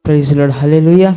Praise lord. Hallelujah.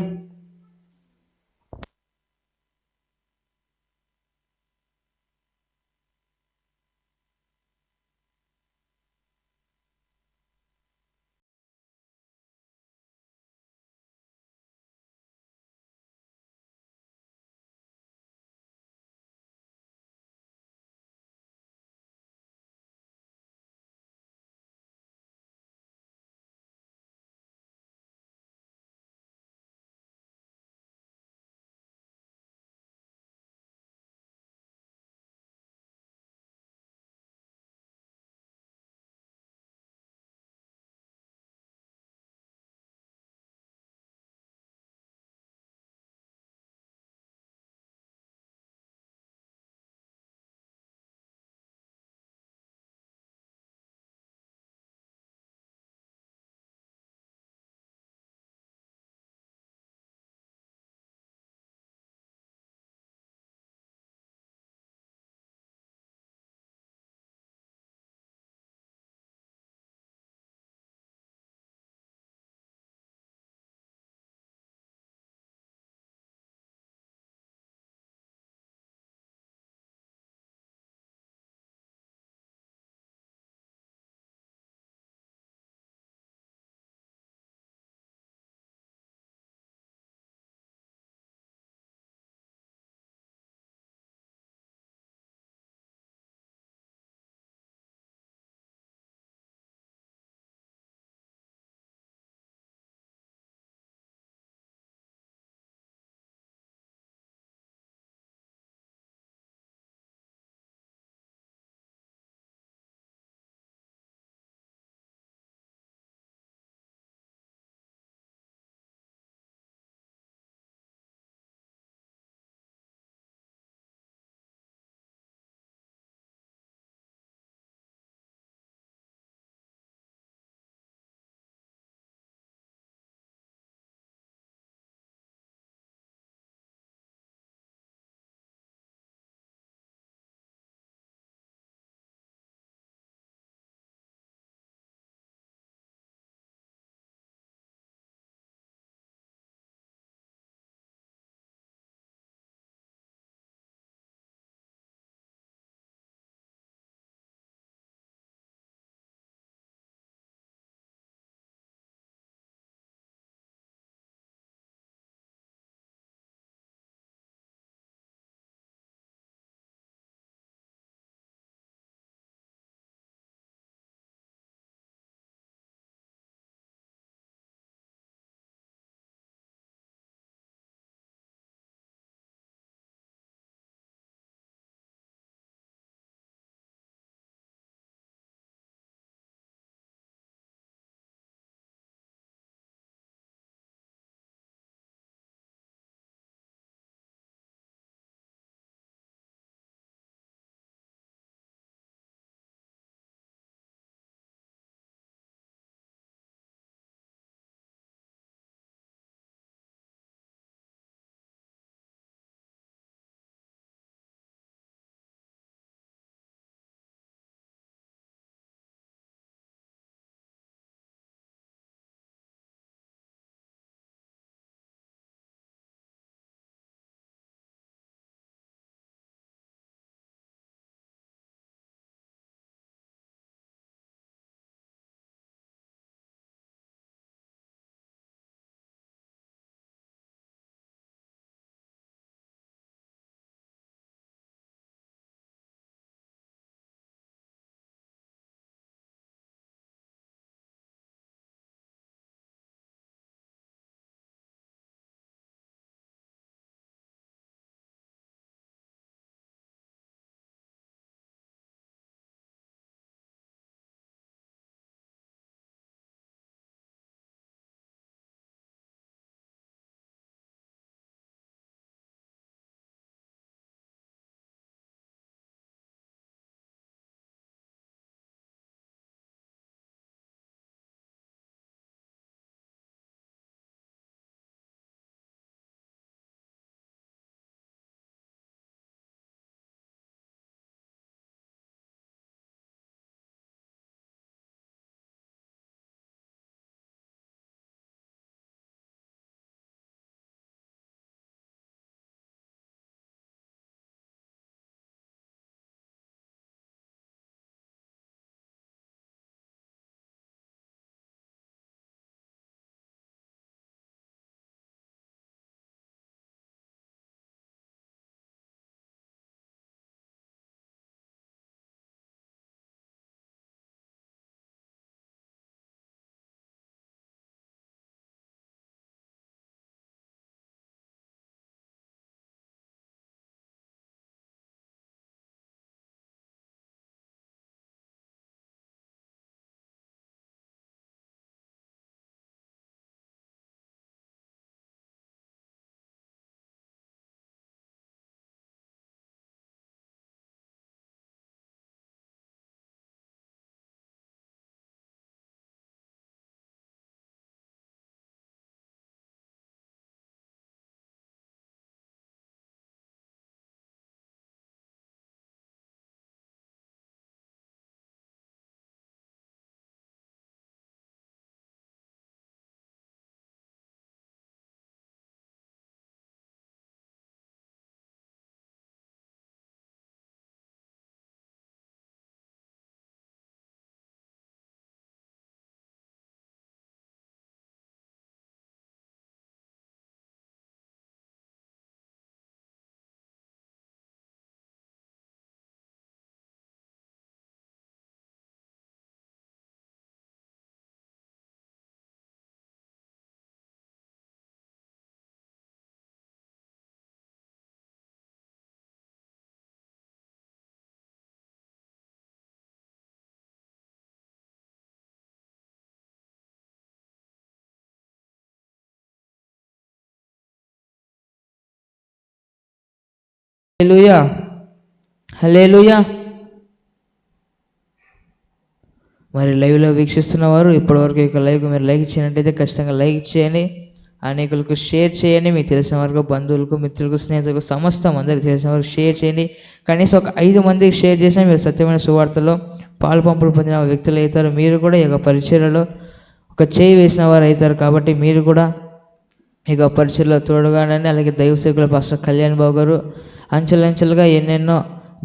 హల్లెలూయా, hallelujah. మరి లైవ్లో వీక్షిస్తున్న వారు ఇప్పటివరకు ఇక లైవ్ మీరు లైక్ చేయనట్టయితే ఖచ్చితంగా లైక్ చేయండి, అనేకులకు షేర్ చేయండి. మీకు తెలిసిన వారికి, బంధువులకు, మిత్రులకు, స్నేహితులకు, సమస్తం అందరికి తెలిసిన వారికి షేర్ చేయండి. కనీసం ఒక 5 మందికి షేర్ చేసినా మీరు సత్యమైన సువార్తలో పాలు పంపులు పొందిన వ్యక్తులు అవుతారు. మీరు కూడా ఈ యొక్క పరిచర్యలో ఒక చేయి వేసిన వారు అవుతారు. కాబట్టి మీరు కూడా ఇక పరిచర్యలో తోడుగానండి. అలాగే దైవ సేవకుల పాస్టర్ కళ్యాణ్ బాబు గారు అంచెలంచెలుగా ఎన్నెన్నో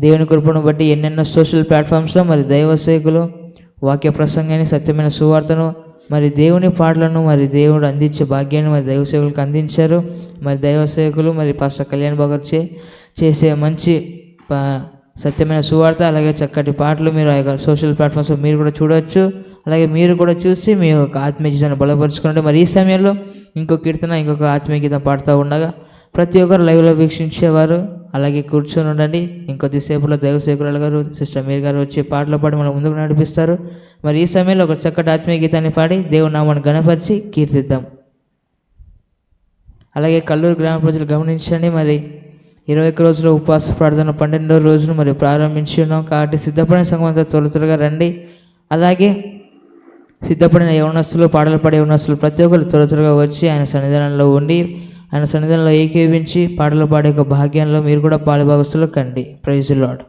దేవుని కృపను బట్టి ఎన్నెన్నో సోషల్ ప్లాట్ఫామ్స్లో మరి దైవ సేవకులు వాక్య ప్రసంగాన్ని, సత్యమైన సువార్తను, మరి దేవుని పాటలను మరి దేవుడు అందించే భాగ్యాన్ని మరి దైవ సేవకులకు అందించారు. మరి దైవ సేవకులు మరి పాస్టర్ కళ్యాణ్ బాబు గారు చేసే మంచి సత్యమైన సువార్త, అలాగే చక్కటి పాటలు మీరు ఆ యొక్క సోషల్ ప్లాట్ఫామ్స్లో మీరు కూడా చూడవచ్చు. అలాగే మీరు కూడా చూసి మీ యొక్క ఆత్మీయ జీవితాన్ని బలపరుచుకుంటే మరి ఈ సమయంలో ఇంకొక కీర్తన, ఇంకొక ఆత్మీయ గీతం పాడుతూ ఉండగా ప్రతి ఒక్కరు లైవ్లో వీక్షించేవారు అలాగే కూర్చొని ఉండండి. ఇంకొద్దిసేపులో దైవ సేవకురాలు గారు, సిస్టర్ మీర్ గారు వచ్చి పాటలు పాడి మనం ముందుకు నడిపిస్తారు. మరి ఈ సమయంలో ఒక చక్కటి ఆత్మీయ గీతాన్ని పాడి దేవుని నామాన్ని ఘనపరిచి కీర్తిద్దాం. అలాగే కల్లూరు గ్రామ ప్రజలు గమనించండి, మరి 21 రోజుల ఉపవాస ప్రార్థన 12వ రోజును మరి ప్రారంభించి ఉన్నాం. కాబట్టి సిద్ధపడిన సంఘం అంతా త్వరగా రండి. అలాగే సిద్ధపడిన యవనస్తులు, పాటలు పాడే యవనస్తులు ప్రతి ఒక్కరు త్వరగా వచ్చి ఆయన సన్నిధానంలో ఉండి, ఆయన సన్నిధానంలో ఏకీవించి పాటలు పాడే ఒక భాగ్యంలో మీరు కూడా పాలుభాగస్తులు కండి. Praise the lord.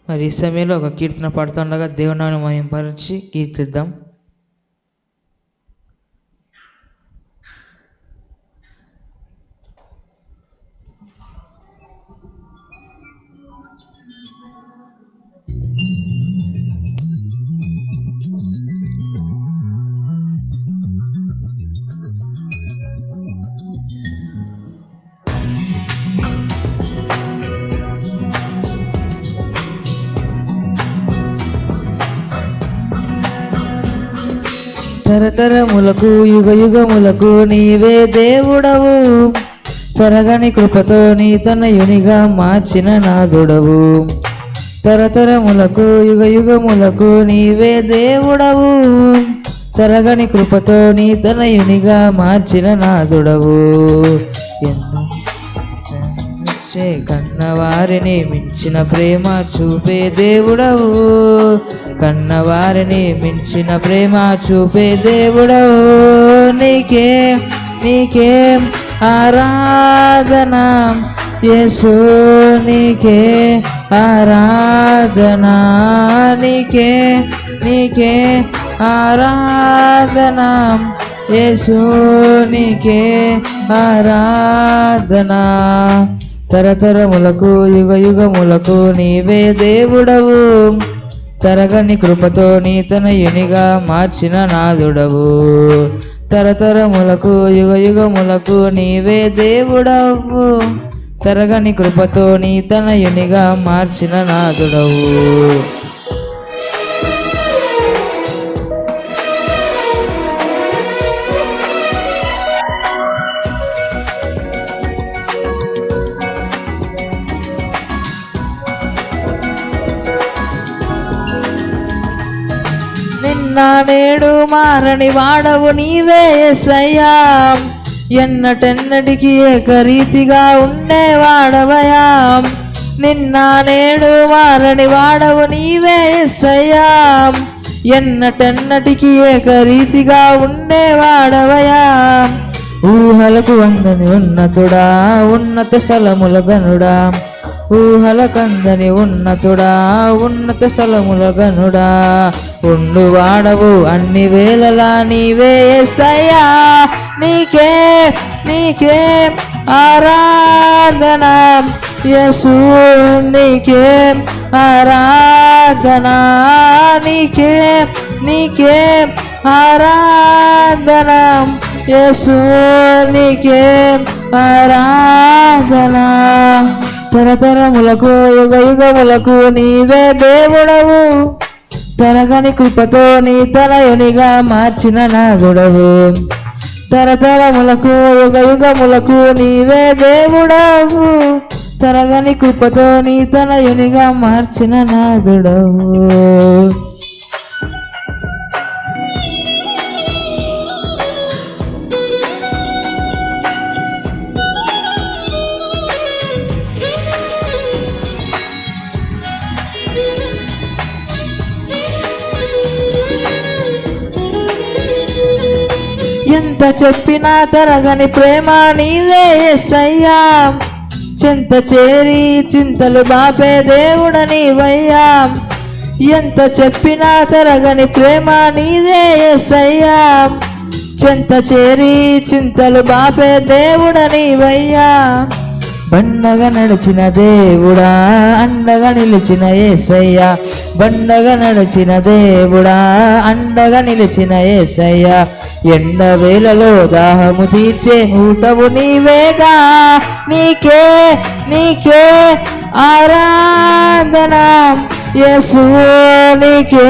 మరి ఈ సమయంలో ఒక కీర్తన పాడుతుండగా దేవునాన్ని మహింపరిచి కీర్తిద్దాం. తరతరములకు యుగయుగములకు నీవే దేవుడవు, తరగని కృపతో నీ తనయునిగా మార్చిన నాదుడవు. తరతరములకు యుగయుగములకు నీవే దేవుడవు, తరగని కృపతో నీ తనయునిగా మార్చిన నాదుడవు. కన్నవారిని మించిన ప్రేమ చూపే దేవుడవు, కన్నవారిని మించిన ప్రేమ చూపే దేవుడవు. నీకే నీకే ఆరాధన యేసు, నీకే ఆరాధన, నీకే నీకే ఆరాధన యేసు, నీకే ఆరాధన. తరతరములకు యుగయుగములకు నీవే దేవుడవు, తరగని కృపతో నీ తనయునిగా మార్చిన నాదుడవు. తరతరములకు యుగయుగములకు నీవే దేవుడవు, తరగని కృపతో నీ తనయునిగా మార్చిన నాదుడవు. నిన్న నేడు మారని వాడవు నీవే యేసయ్యా, ఎన్నటెన్నటికి ఏకరీతిగా ఉండేవాడవయా. నిన్న నేడు మారని వాడవు నీవే యేసయ్యా, ఎన్నటెన్నటికి ఏకరీతిగా ఉండేవాడవయా. ఊహలకు వందని ఉన్నతుడా, ఉన్నత స్థలముల గనుడా, ఊహలకందని ఉన్నతుడా, ఉన్నత స్థలముల గనుడా, ఉండువాడవు అన్ని వేళలా నీవే యేసయ్యా. నీకే నీకే ఆరాధన యేసు, నీకే ఆరాధన, నీకే నీకే ఆరాధన యేసు, నీకే ఆరాధన. తరతరములకు యుగ యుగములకు నీవే దేవుడవు, తరగని కృపతో నీ తనయునిగా మార్చిన నాదుడవు. తరతరములకు యుగ యుగములకు నీవే దేవుడవు, తరగని కృపతో నీ తనయునిగా మార్చిన నాదుడవు. ఎంత చెప్పినా తరగని ప్రేమ నీవే యేసయ్యా, చింత చేరి చింతలు బాపే దేవుడ నీవయ్యా. ఎంత చెప్పినా తరగని ప్రేమ నీవే యేసయ్యా, చింత చేరి చింతలు బాపే దేవుడ నీవయ్యా. బండగా నడిచిన దేవుడా, అండగా నిలిచిన యేసయ్యా, బండగా నడిచిన దేవుడా, అండగా నిలిచిన యేసయ్యా. ఎండ వేళలో దాహము తీర్చే ఊటవు నీవేగా, నీకే నీకే ఆరాధన యేసు, నీకే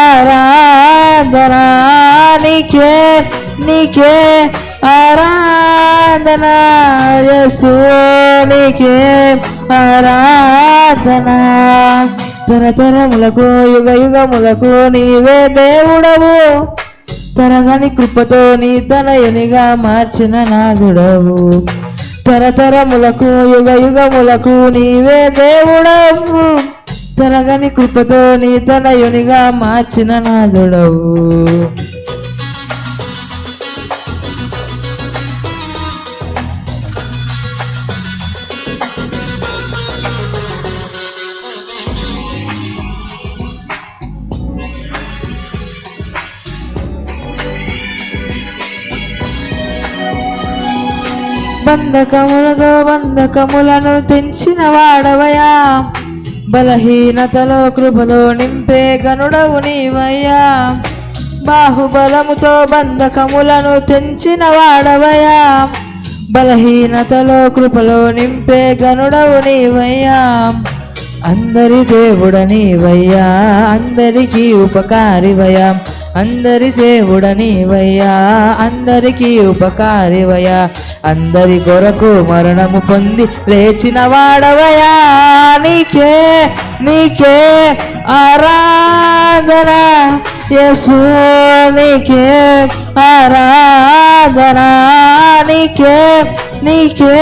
ఆరాధన, నీకే నీకే ఆరాధన యేసు, నీకే ఆరాధన. తరతరములకు యుగ యుగములకు నీవే దేవుడవు, తరగని కృపతో నీ తనయునిగా మార్చిన నాదుడవు. తరతరములకు యుగ యుగములకు నీవే దేవుడవు, తరగని కృపతో నీ తనయునిగా మార్చిన నాదుడవు. బంధకములతో బంధకములను తెంచిన వాడవయా, బలహీనతలో కృపలో నింపే గనుడవు నీవయ్యా. బాహుబలముతో బంధకములను తెంచిన వాడవయా, బలహీనతలో కృపలో నింపే గనుడవు నీవయ్యా. అందరి దేవుడ నీవయ్యా, అందరికీ ఉపకారివయ్యా, అందరి దేవుడ నీవయ్యా, అందరికీ ఉపకారివయ్యా. అందరి కొరకు మరణము పొంది లేచిన వాడవయ్యా, నీకే నీకే ఆరాధన యేసు, నీకే ఆరాధన, నీకే నీకే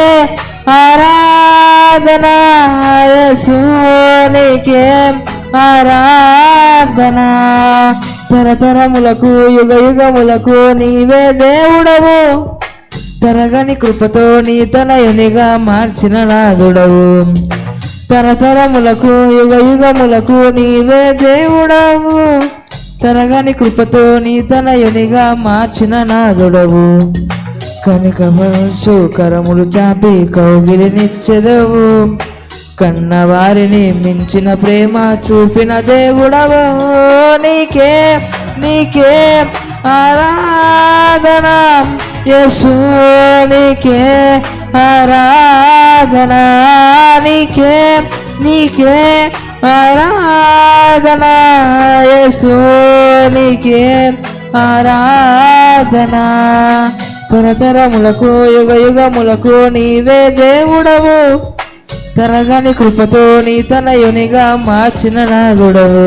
ఆరాధన యేసు, నీకే ఆరాధన. తరతరములకు యుగ యుగములకు నీవే దేవుడవు, తరగని కృపతో నీ తనయునిగా మార్చిన నాదుడవు. తరతరములకు యుగ యుగములకు నీవే దేవుడవు, తరగని కృపతో నీ తనయునిగా మార్చిన నాదుడవు. కనికపరచు కరములు చాపి కౌగిలినిచ్చెదవు, కన్నవారిని మించిన ప్రేమ చూపిన దేవుడవు. నీకే నీకే ఆరాధన యేసు, నీకే ఆరాధన, నీకే నీకే ఆరాధన యేసు, నీకే ఆరాధన. తరతరములకు యుగ యుగములకు నీవే దేవుడవు, తరగని కృపతో నీ తనయునిగా మార్చిన నాదుడవు.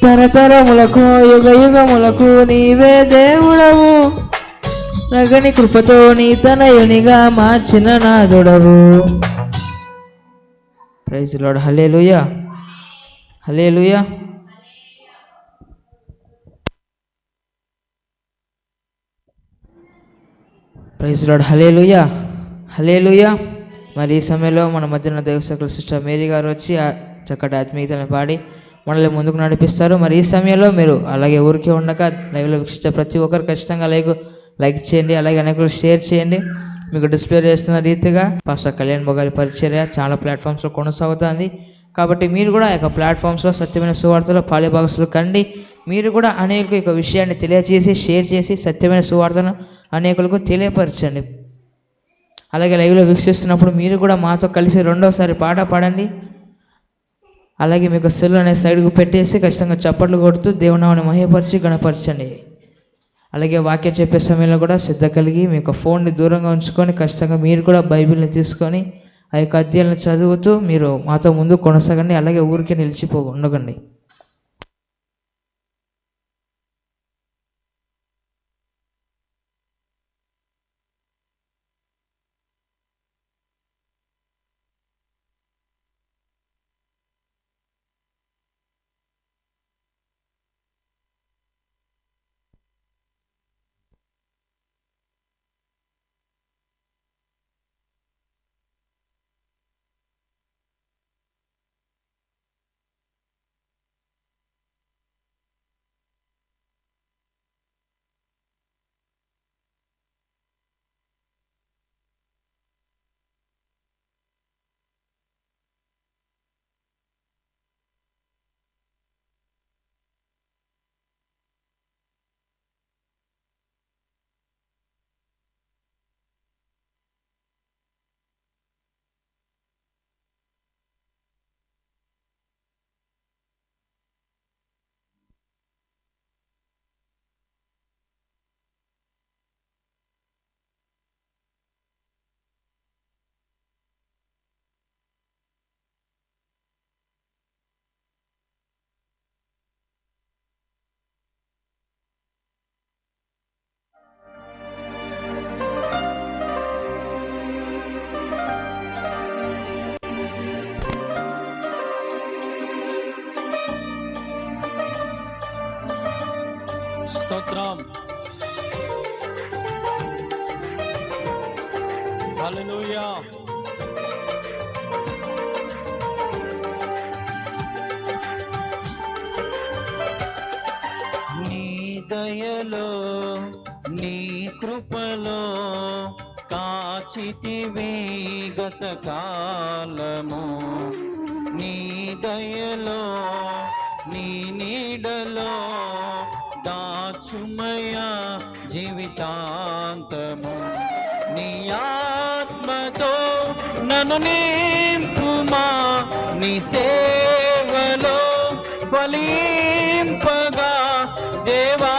తరతరములకు యుగ యుగములకు నీవే దేవుడవు, తరగని కృపతో నీ తనయునిగా మార్చిన నాదుడవు. Praise the lord. Hallelujah hallelujah. Praise the lord. Hallelujah hallelujah. మరి ఈ సమయంలో మన మధ్యన దైవసేవకులు సిస్టర్ మేరీ గారు వచ్చి ఆ చక్కటి ఆత్మీయతను పాడి మనల్ని ముందుకు నడిపిస్తారు. మరి ఈ సమయంలో మీరు అలాగే ఊరికే ఉండక లైవ్లో వీక్షించే ప్రతి ఒక్కరు ఖచ్చితంగా లైక్ చేయండి, అలాగే అనేకులు షేర్ చేయండి. మీకు డిస్ప్లే చేస్తున్న రీతిగా పాస్టర్ కళ్యాణ్ బొగారి పరిచర్య చాలా ప్లాట్ఫామ్స్లో కొనసాగుతుంది. కాబట్టి మీరు కూడా ఈ యొక్క ప్లాట్ఫామ్స్లో సత్యమైన సువార్తలో పాలిభాగస్తులు కండి. మీరు కూడా అనేకులకు ఈ విషయాన్ని తెలియజేసి షేర్ చేసి సత్యమైన సువార్తను అనేకులకు తెలియపరచండి. అలాగే లైవ్లో వీక్షిస్తున్నప్పుడు మీరు కూడా మాతో కలిసి రెండోసారి పాట పాడండి. అలాగే మీకు సెల్ అనే సైడ్కు పెట్టేసి ఖచ్చితంగా చప్పట్లు కొడుతూ దేవునామని మహిమపరిచి గణపరచండి. అలాగే వాక్యం చెప్పే సమయంలో కూడా శ్రద్ధ కలిగి మీ యొక్క ఫోన్ని దూరంగా ఉంచుకొని ఖచ్చితంగా మీరు కూడా బైబిల్ని తీసుకొని ఆ యొక్క అధ్యాయాలను చదువుతూ మీరు మాతో ముందు కొనసాగండి. అలాగే ఊరికే ఉండకండి. స్తోత్రం. హల్లెలూయా. నీ దయలో నీ కృపలో కాచితివి గత కాలము, నీ దయలో నీ నీడలో దాచుమయా జీవితాంతము. నీ ఆత్మతో నన్ను నింపుమా, నీ సేవలో ఫలింపగా దేవా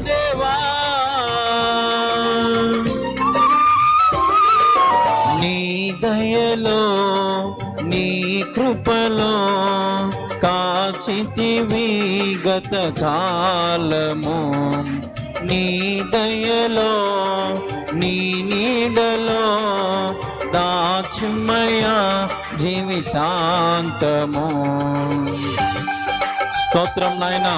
దేవా. నీ దయలో నీ కృపలో కాచితివి గత కాలము, నీ దయలో నీ నీడలో దాచుమయా జీవితాంతము. స్తోత్రం నాయనా.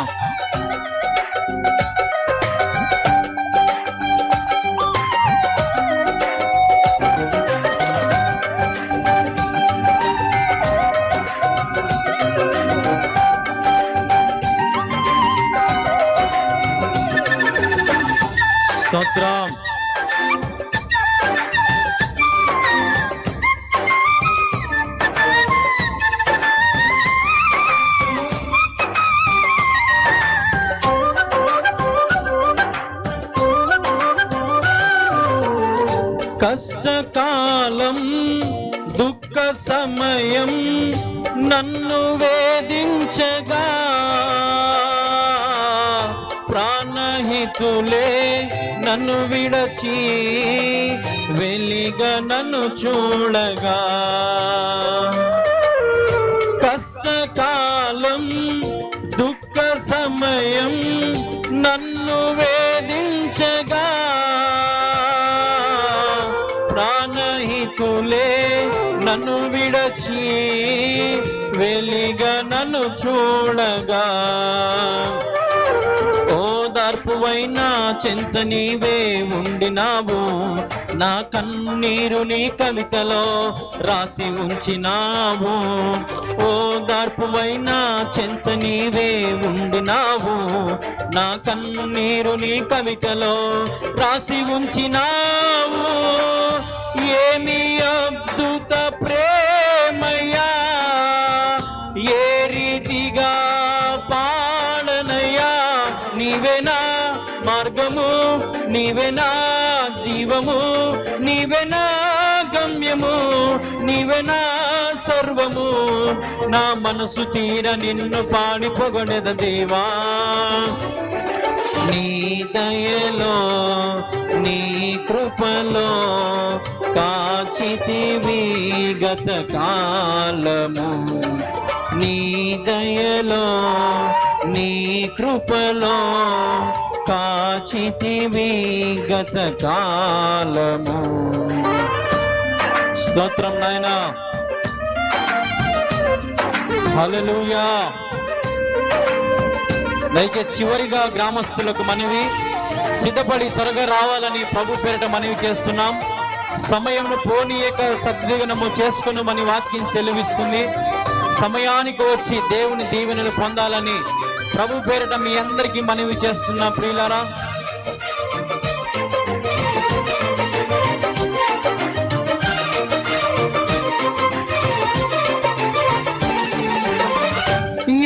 స్తోత్రం. కష్టకాలం దుఃఖ సమయం నన్ను వేధించగా ప్రాణహితులే నన్ను విడచి వెలిగా నన్ను చూడగా, కష్టకాలం దుఃఖ సమయం నన్ను వేధించగా ప్రాణహితులే నన్ను విడచి వెలిగా నన్ను చూడగా, ఓదా ఓదార్పువైనా చెంత నీవే ఉండినావు, నా కన్నీరు నీ కవితలో రాసి ఉంచినావు. ఓదార్పువైనా చెంత నీవే ఉండినావు, నా కన్నీరు నీ కవితలో రాసి ఉంచినావు. ఏమి అద్భుత ప్రేమయ్యా, ఏ రీతిగా పాడనయ్యా. నీవేనా మార్గము, నీవేనా జీవము, నీవేనా గమ్యము, నీవేనా సర్వము. నా మనసు తీర నిన్ను పాడి పొగడెద దేవా. నీ దయలో నీ కృపలో కాచితివి గత కాలము, నీ దయలో నీ కృపలో కాచితివి గత కాలము. స్తోత్రం నాయనా, హల్లెలూయా. దయచేసి చివరిగా గ్రామస్తులకు మనవి, సిద్ధపడి త్వరగా రావాలని ప్రభు పేరిట మనవి చేస్తున్నాం. సమయంను పోనీయక సద్వినియోగము చేసుకుని మన వాక్యం సెలవిస్తుంది. సమయానికి వచ్చి దేవుని దీవెనలు పొందాలని ప్రభు పేరిట మీ అందరికీ మనవి చేస్తున్నాం. ప్రియులారా,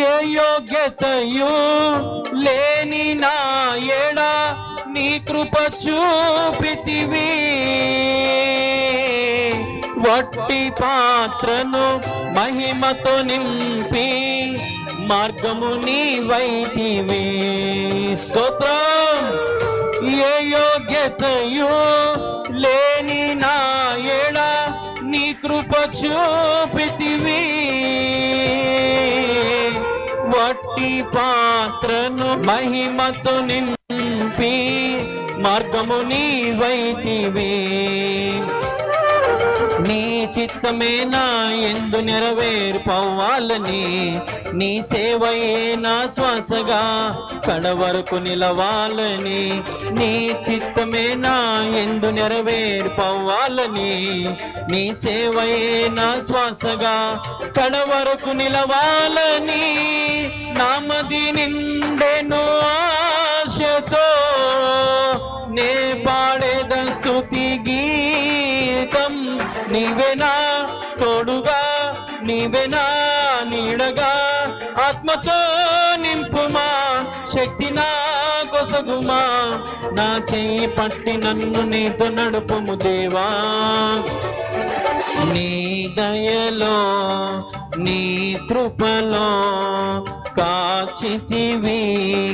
ఏ యోగ్యతయు లేని నా ఎడ నీ కృప చూపితివి, వట్టి పాత్రను మహిమతో నింపి మార్గము నీవైతివి. స్తోత్రం. ఏ యోగ్యతయు లేని నా ఎడ నీ కృప చూపితివి, వట్టి పాత్రను మహిమతో నింపి మార్గము నీవైతివి. నీ చిత్తమే నా ఎందు నెరవేర్పవ్వాలని, నీ సేవయే నా శ్వాసగా కడవరకు నిలవాలని. నీ చిత్తమే నా ఎందు నెరవేర్పవ్వాలని, నీ సేవయే నా శ్వాసగా కడవరకు నిలవాలని. నామది నిండెను ఆశతో నే పాడేద స్తుతి గీతం. నీవేనా తోడుగా, నీవేనా నీడగా, ఆత్మతో నింపుమా, శక్తి నా కొసగుమా. నా చెయ్యి పట్టి నన్ను నీతో నడుపుము దేవా. నీ దయలో నీ కృపలో కాచితివి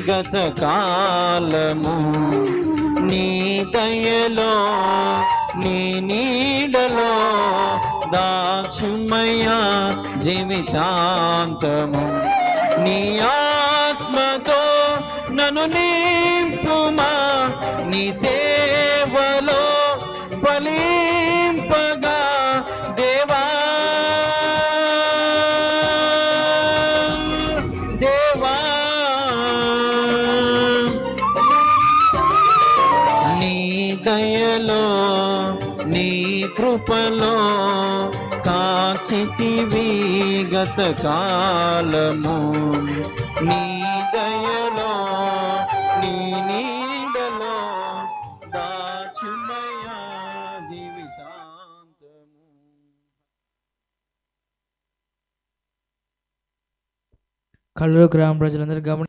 గత కాలము, నీ దయలో నీ నీడలో దాచుమయ్యా జీవితాంతము. నీ ఆత్మతో నన్ను నింపుమా, నీ సేవలో ఫలింపగా దేవా. దేవా, నీ దయలో నీ కృపలో కాచితివి గత కాలము, నీ దయలో నీ నీడలో దాచుమయ్యా జీవితాంతము. కల్లూరు గ్రామ ప్రజలందరూ గమని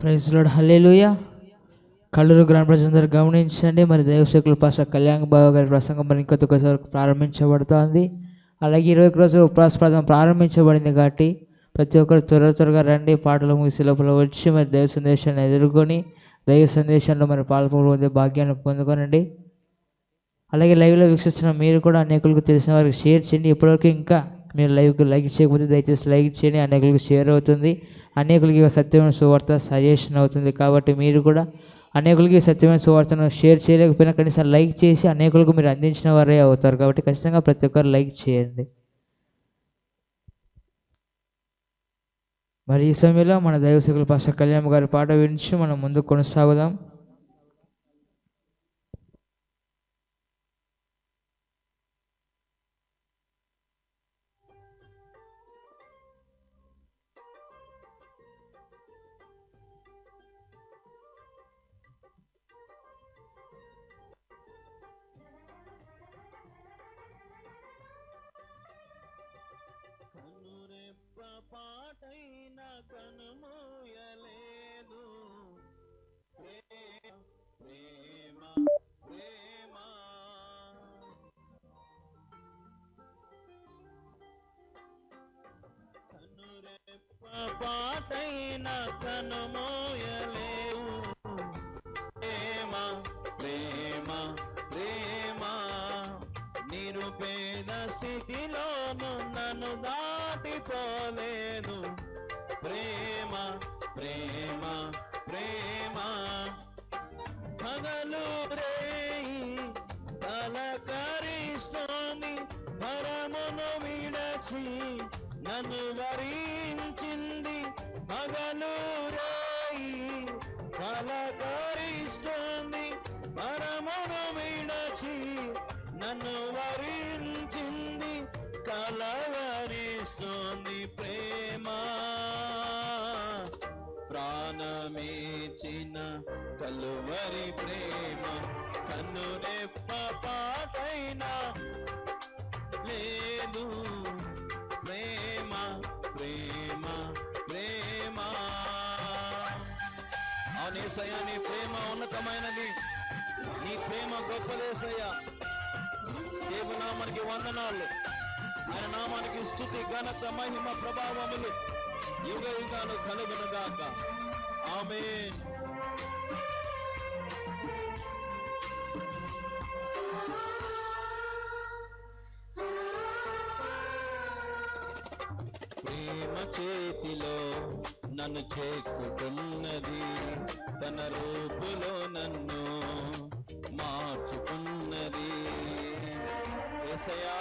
ప్రైజ్ లార్డ్, హల్లెలూయా. కల్లూరు గ్రామ ప్రజలందరూ గమనించండి. మరి దైవసేవకులు పాస్టర్ కళ్యాణ్ బాబు గారి ప్రసంగం మరి ఇంకొకసారి ప్రారంభించబడుతోంది. అలాగే 21 రోజు ఉపవాస ప్రార్థన ప్రారంభించబడింది కాబట్టి ప్రతి ఒక్కరు త్వరగా రండి. పాటలు ముగిసే లోపల వచ్చి మరి దైవ సందేశాన్ని ఎదుర్కొని దైవ సందేశంలో మరి పాల్గొనే భాగ్యాన్ని పొందుకోనండి. అలాగే లైవ్లో వీక్షిస్తున్న మీరు కూడా అనేకులకు తెలిసిన వారికి షేర్ చేయండి. ఇప్పటివరకు ఇంకా మీరు లైవ్కి లైక్ చేయకపోతే దయచేసి లైక్ చేయండి. అనేకులకు షేర్ అవుతుంది. అనేకులకి సత్యమైన సువార్త సజెషన్ అవుతుంది. కాబట్టి మీరు కూడా అనేకులకి సత్యమైన సువార్తను షేర్ చేయలేకపోయినా కనీసం లైక్ చేసి అనేకులకు మీరు అందించిన వారే అవుతారు. కాబట్టి ఖచ్చితంగా ప్రతి ఒక్కరు లైక్ చేయండి. మరి ఈ సమయంలో మన దైవసేవకులు పాస్టర్ కళ్యాణ్ గారి పాట వినిచి మనం ముందుకు కొనసాగుదాం. పాటైన కనుమూయలేదు ప్రేమ ప్రేమ కనురెప్ప పాటైన కనుమూయలేవు ప్రేమ ప్రేమ ప్రేమ నిరుపేద స్థితిలోను నన్ను దాటిపోలేదు ప్రేమ ప్రేమ ప్రేమ పగలు రేయి పలకరిస్తోంది పరమును విడచి నన్ను వరించింది పగలు రేయి పలకరిస్తోంది పరమును విడచి నన్ను వరించింది కలవరిస్తోంది ప్రేమ ప్రాణమేచిన కలువరి ప్రేమ కన్నురెప్ప పాటైన లేదు ప్రేమ ప్రేమ ప్రేమ అవునేసయ్యా, నీ ప్రేమ ఉన్నతమైనది, నీ ప్రేమ గొప్పదేసయ్యా. దేవునామానికి వందనాలు, ఆయన నామానికి స్తుతి ఘనత మహిమ ప్రభావములు యుగ యుగాలు కలుగును గాక. ఆమేన్. ప్రేమ చేతిలో నన్ను చేకుతున్నది, తన రూపులో నన్ను మార్చుకున్నది. యేసయ్యా,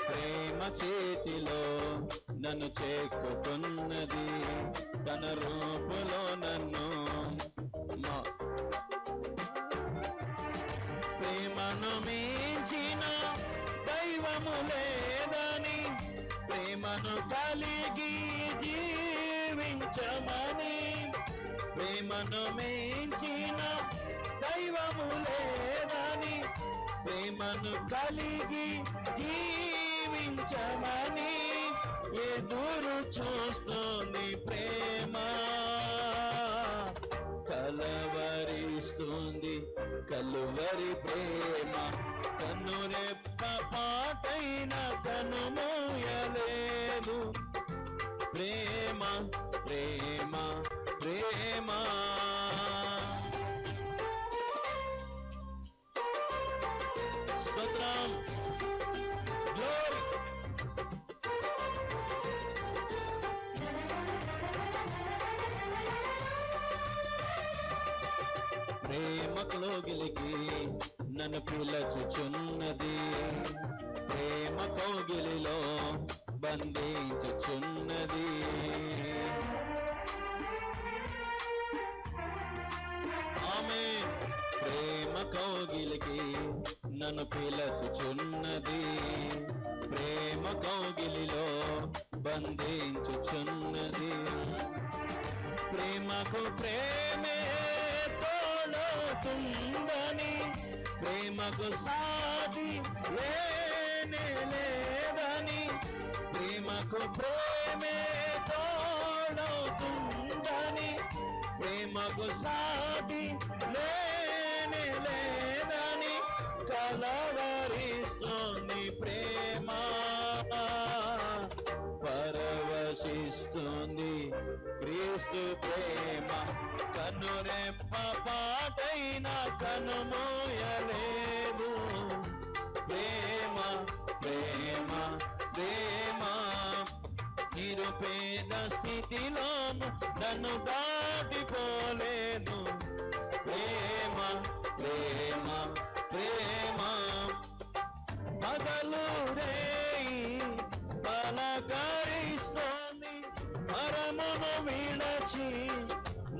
ప్రేమ చేతిలో నన్ను చేకుతున్నది, తన రూపులో నన్ను ప్రేమను మించిన దైవము లేదని, ప్రేమను కలిగి జీవించమని, ప్రేమను మించిన దైవము లేదని, ప్రేమను కలిగి జీవించమని ఎదురు చూస్తుంది ప్రేమ. కలవరిస్తుంది కలువరి ప్రేమ, కన్నురెప్ప పాటైన కనుమూయలేదు ప్రేమ ప్రేమ ప్రేమ. స్తోత్రం, గ్లోరీ. ప్రేమ కౌగిలికి నన్ను పిలచుచున్నది, ప్రేమ కౌగిలిలో బంధించుచున్నది. ఆమేన్. ప్రేమ కౌగిలికి నన్ను పిలచుచున్నది, ప్రేమ కౌగిలిలో బంధించుచున్నది. ప్రేమకు ప్రేమే తోడుతుందని, ప్రేమకు సాటి లేనే లేదని, ప్రేమ నాకు ప్రేమే తోడవుతుందని, ప్రేమకు సాటి లేనే లేదని కలవరిస్తోంది ప్రేమ, పరవశిస్తుంది క్రీస్తు ప్రేమ. కనురెప్ప పాటైన కనుమూయలేదు, ప్రేమ ప్రేమ ప్రేమ. నిరుపేద స్థితిలోను నన్ను దాటిపోలేదు, ప్రేమ ప్రేమ ప్రేమ. పగలు రేయి పలకరిస్తోంది, మరమును విడచి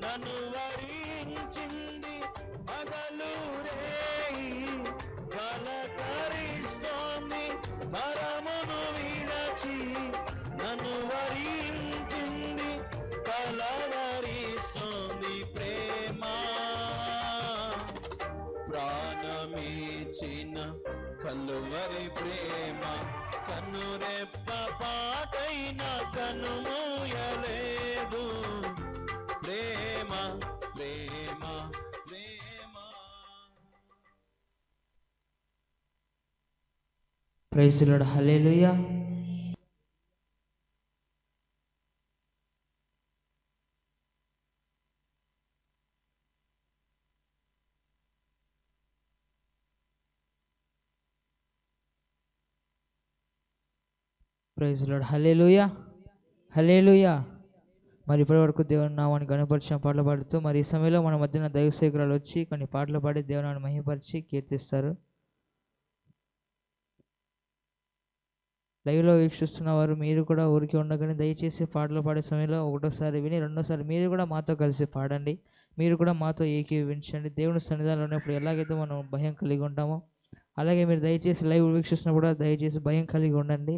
నన్ను వరించింది. పగలు రేయి పలకరిస్తోంది, మరమును విడచి నన్ను వరించింది. కలవరిస్తోంది ప్రేమ, ప్రాణమిచ్చిన కలువరి ప్రేమ. కనురెప్ప పాటైన కనుమూయలేదు, ప్రేమ ప్రేమ ప్రేమ. Praise the lord. Hallelujah. Praise the lord. Hallelujah hallelujah. మరి ఇప్పటి వరకు దేవుని నామాన్ని గణపరిచిన పాటలు పాడుతూ, మరి ఈ సమయంలో మన మధ్యన దైవ సేవకురాలు వచ్చి కొన్ని పాటలు పాడి దేవుని మహిమపరిచి కీర్తిస్తారు. లైవ్లో వీక్షిస్తున్న వారు మీరు కూడా ఊరికి ఉండగానే దయచేసి పాటలు పాడే సమయంలో ఒకటోసారి విని రెండోసారి మీరు కూడా మాతో కలిసి పాడండి. మీరు కూడా మాతో ఏకీవించండి. దేవుని సన్నిధానంలో ఉన్నప్పుడు ఎలాగైతే మనం భయం కలిగి ఉంటామో అలాగే మీరు దయచేసి లైవ్ వీక్షిస్తున్నప్పుడు కూడా దయచేసి భయం కలిగి ఉండండి.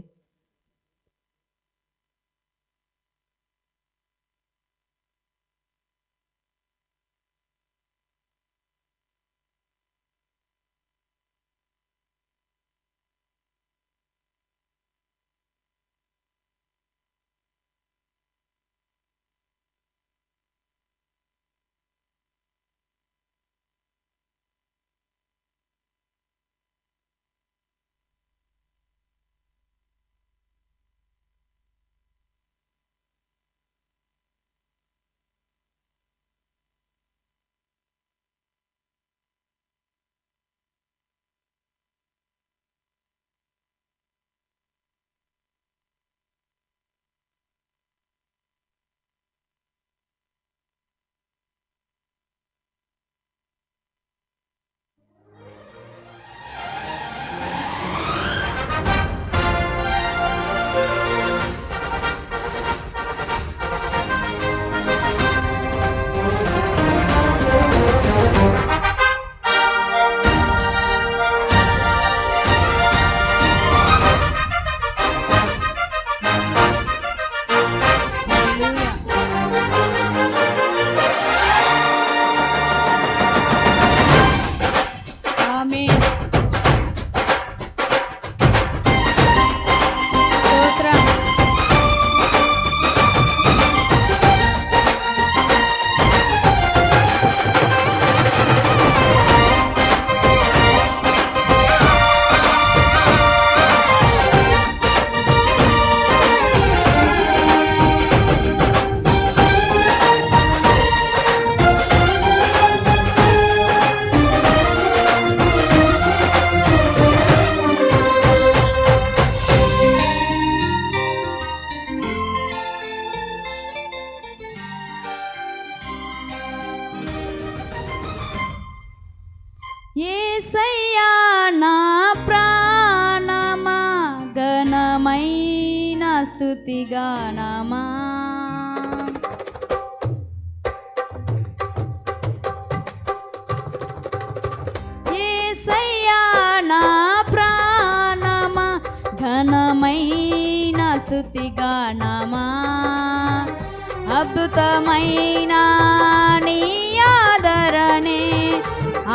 యేసయ్యా నా ప్రాణమా ఘనమైన స్తుతిగానమా యేసయ్యా నా ప్రాణమా ఘనమైన స్తుతిగానమా అద్భుతమైన నీ ఆదరణే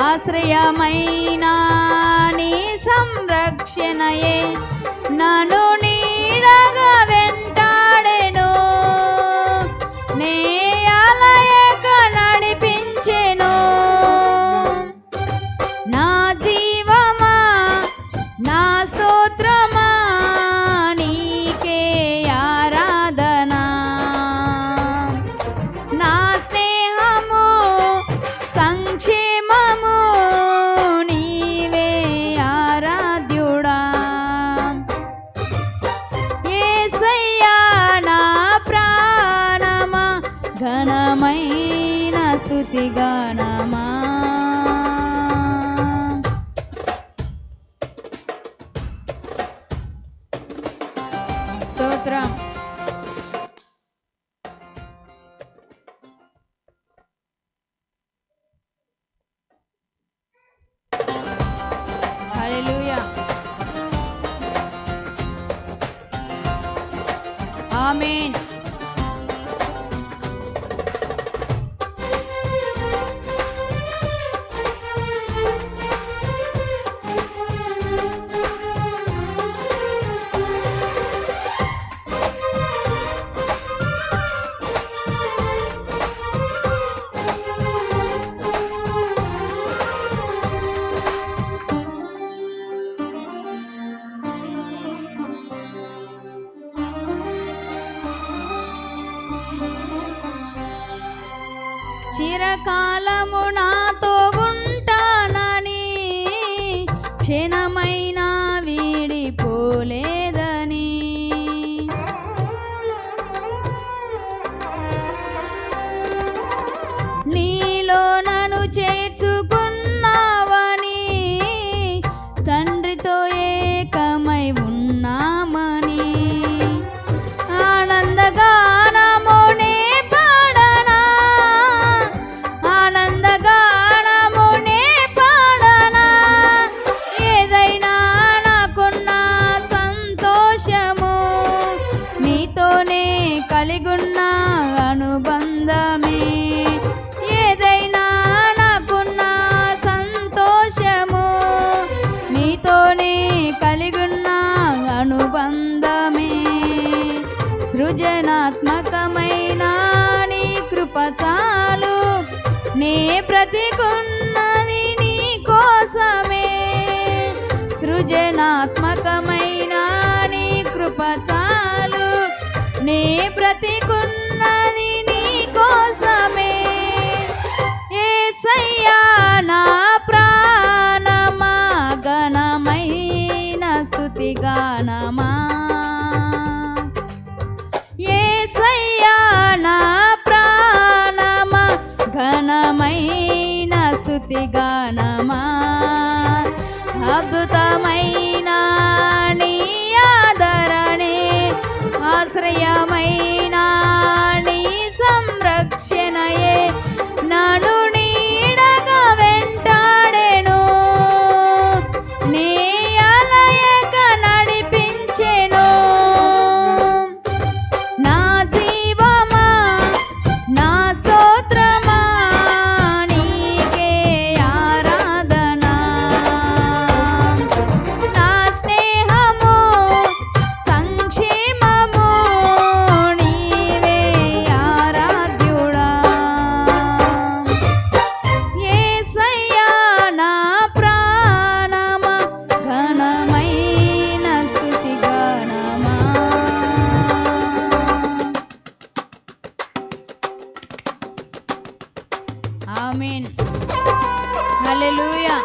ఆశ్రయమైన నీ సంరక్షణయే నన్ను నీడగా వెంట స్తుతిగానమా. స్తోత్రం. హల్లెలూయా. ఆమేన్. చిరకాలము నాతో ఉంటానని, క్షణమైనా వీడిపోలేదని, నీలో నన్ను చేర్చుకున్నావని, తండ్రితో ఏకమై ఉన్నామని, ఆనందగానమునే పాడనా, ఆనందగానమునే పాడనా, ఏదైనా నాకున్న సంతోషము నీతోనే కలిగున్న అనుబంధమే, ఏదైనా నాకున్న సంతోషము నీతోనే కలిగున్న అనుబంధమే, సృజనాత్మకమైన నీ కృప చాలు, నే బ్రతికున్నది నీ కోసమే, సృజనాత్మకమైన నీ కృప చాలు, నే బ్రతికున్నది నీ కోసమే, యేసయ్యా నా ప్రాణమా, ఘనమైన స్తుతిగానమా, యేసయ్యా నా ప్రాణమా, ఘనమైన స్తుతిగానమా, అద్భుతమైన నీ ఆదరణే, ఆశ్రయమైన నీ సంరక్షణయే నన్ను నీడగా వెంటాడెను, నీ అలయక నడిపించెను, నా జీవమా నా స్తోత్రమా నీకే ఆరాధన, నా స్నేహము సంక్షేమము నీవే ఆరాధ్యుడా, యేసయ్యా నా ప్రాణమా, ఘనమైన స్తుతిగానమా. ఆమేన్. హల్లెలూయా.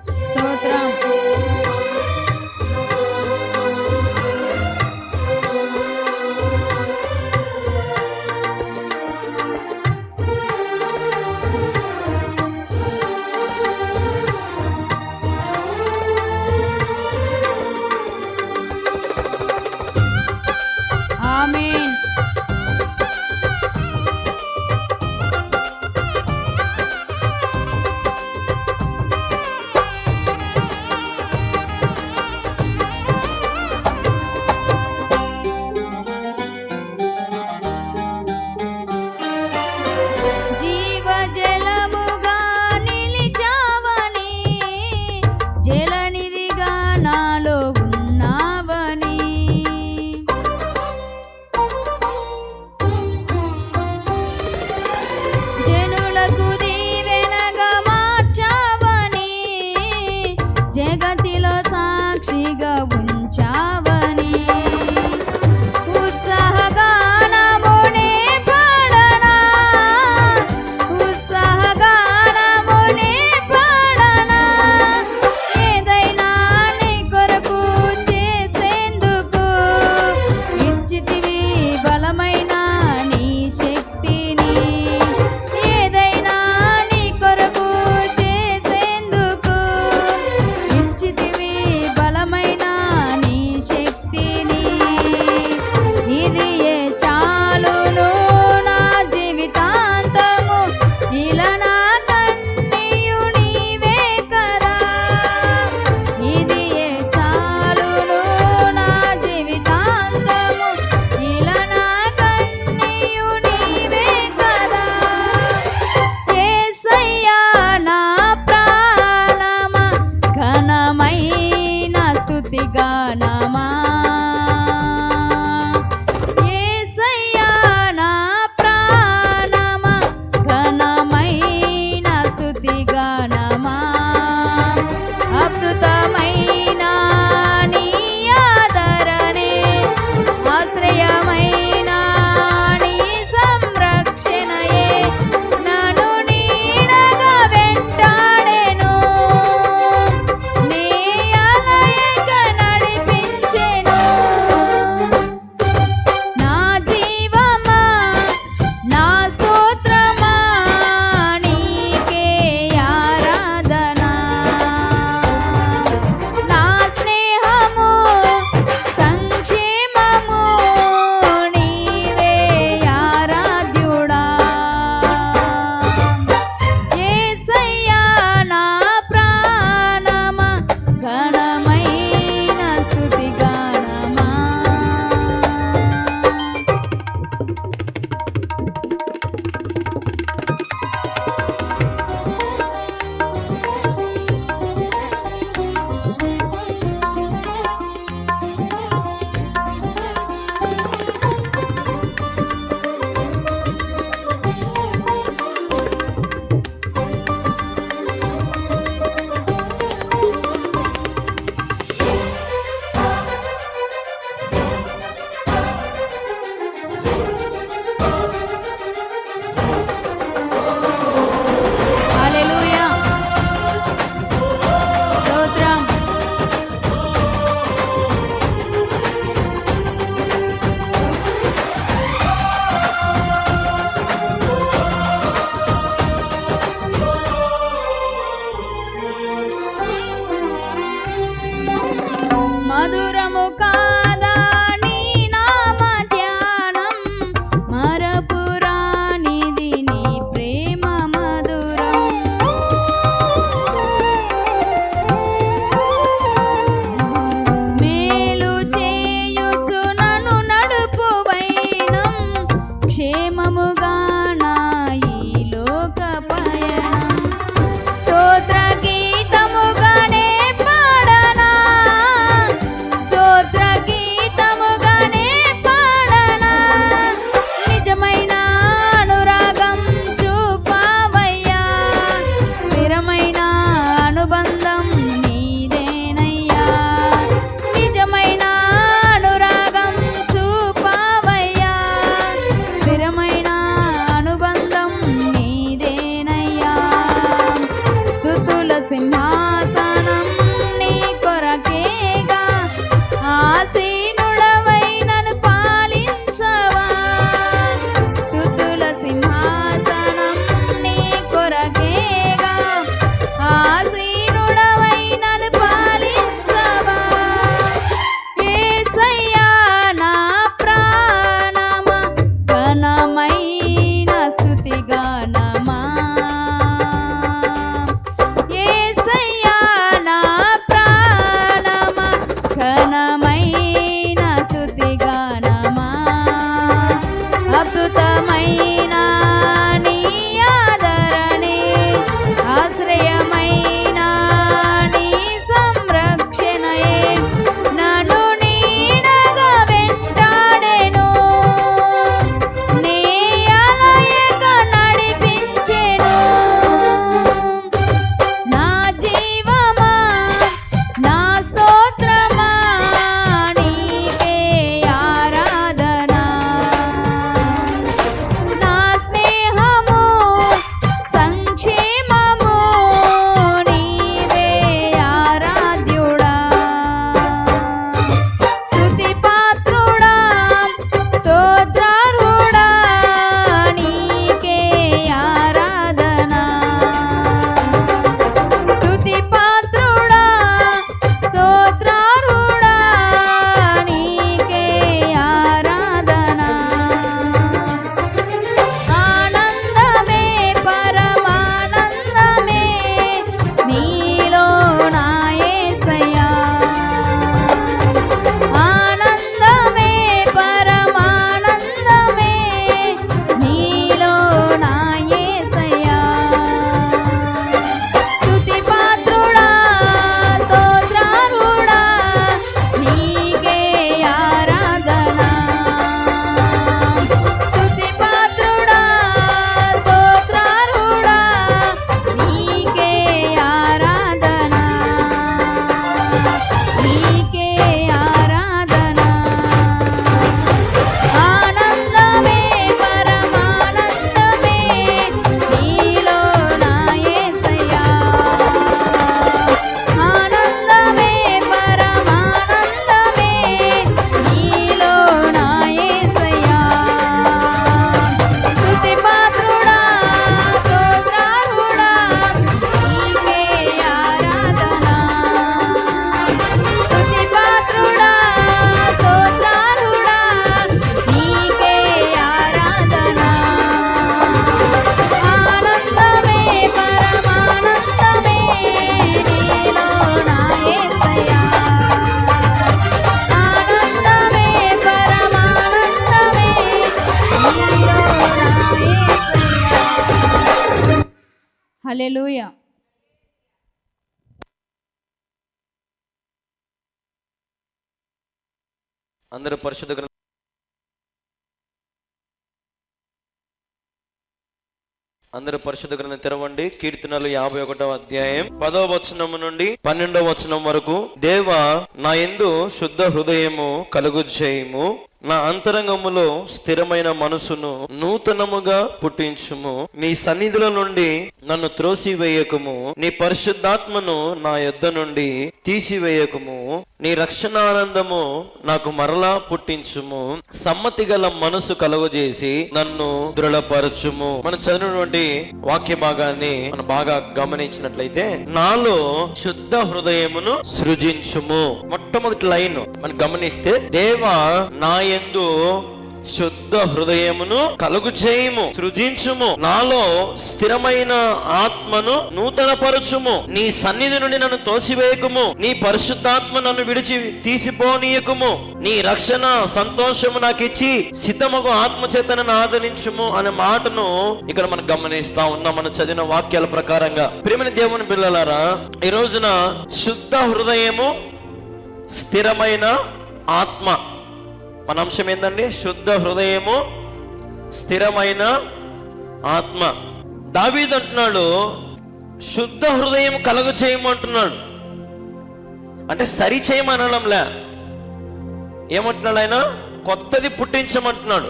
స్తోత్రం. ఆమేన్. జీవజలముగా నిలిచావని, జలనిధిగా నాలో ఉన్నావని, జనులకు దీవెనగా మార్చావని, జగతిలో సాక్షిగా ఉంచావని, ఉత్సాహగానమునే పాడ అద్భుతమైన నీ ఆదరణే ఆశ్రయమైన నీ సంరక్షణయే నన్ను నీడగా వెంటాడెను నీ అలయక నడిపించెను నా జీవమా నా స్తోత్రమా నీకే ఆరాధన నా స్నేహము సంక్షేమము నీవే ఆరాధ్యుడా యేసయ్యా నా ప్రాణమా ఘనమైన స్తుతి గానమా హల్లెలూయా స్తోత్రం మధురము కాదా నీ నామ ధ్యానం మరపురానిది నీ ప్రేమ మధురం మేలు చేయుచు నన్ను నడుపు వైనం క్షేమముగా నా ఈ లోక పయనం స్తోత్ర గీతముగానే పాడనా స్తోత్ర హల్లెలూయా. అందరూ పరిశుద్ధ గ్రంథం తెరవండి. కీర్తనలు 51వ అధ్యాయం 10వ వచనము నుండి 12వ వచనం వరకు. దేవా, నా యందు శుద్ధ హృదయము కలుగజేయుము, నా అంతరంగములో స్థిరమైన మనసును నూతనముగా పుట్టించుము. నీ సన్నిధుల నుండి నన్ను త్రోసివేయకుము, నీ పరిశుద్ధాత్మను నా యొద్ద నుండి తీసివేయకుము. నీ రక్షణానందము నాకు మరలా పుట్టించుము. సమ్మతి గల మనసు కలుగజేసి నన్ను దృఢపరచుము. మనం చదివినటువంటి వాక్య భాగాన్ని మనం బాగా గమనించినట్లయితే, నాలో శుద్ధ హృదయమును సృజించుము. మొట్టమొదటి లైన్ మనం గమనిస్తే, దేవా నా యందు శుద్ధ హృదయమును కలుగు చేయుము, సృజించుము, నాలో స్థిరమైన ఆత్మను నూతనపరచుము. నీ సన్నిధి నుండి నన్ను తోసివేయకుము, నీ పరిశుద్ధాత్మ నన్ను విడిచి తీసిపోనీయకుము. నీ రక్షణ సంతోషము నాకు ఇచ్చి సిద్ధముగు ఆత్మచేత నన్ను ఆదరించుము అనే మాటను ఇక్కడ మనం గమనిస్తా ఉన్నాం. మనం చదివిన వాక్యాల ప్రకారంగా. ప్రియమైన దేవుని పిల్లలారా, ఈ రోజున శుద్ధ హృదయము, స్థిరమైన ఆత్మ. మన అంశం ఏంటండి? శుద్ధ హృదయము, స్థిరమైన ఆత్మ. దావీదు అంటున్నాడు, శుద్ధ హృదయం కలుగ చేయమంటున్నాడు. అంటే సరి చేయమనడంలే. ఏమంటున్నాడు ఆయన? కొత్తది పుట్టించమంటున్నాడు,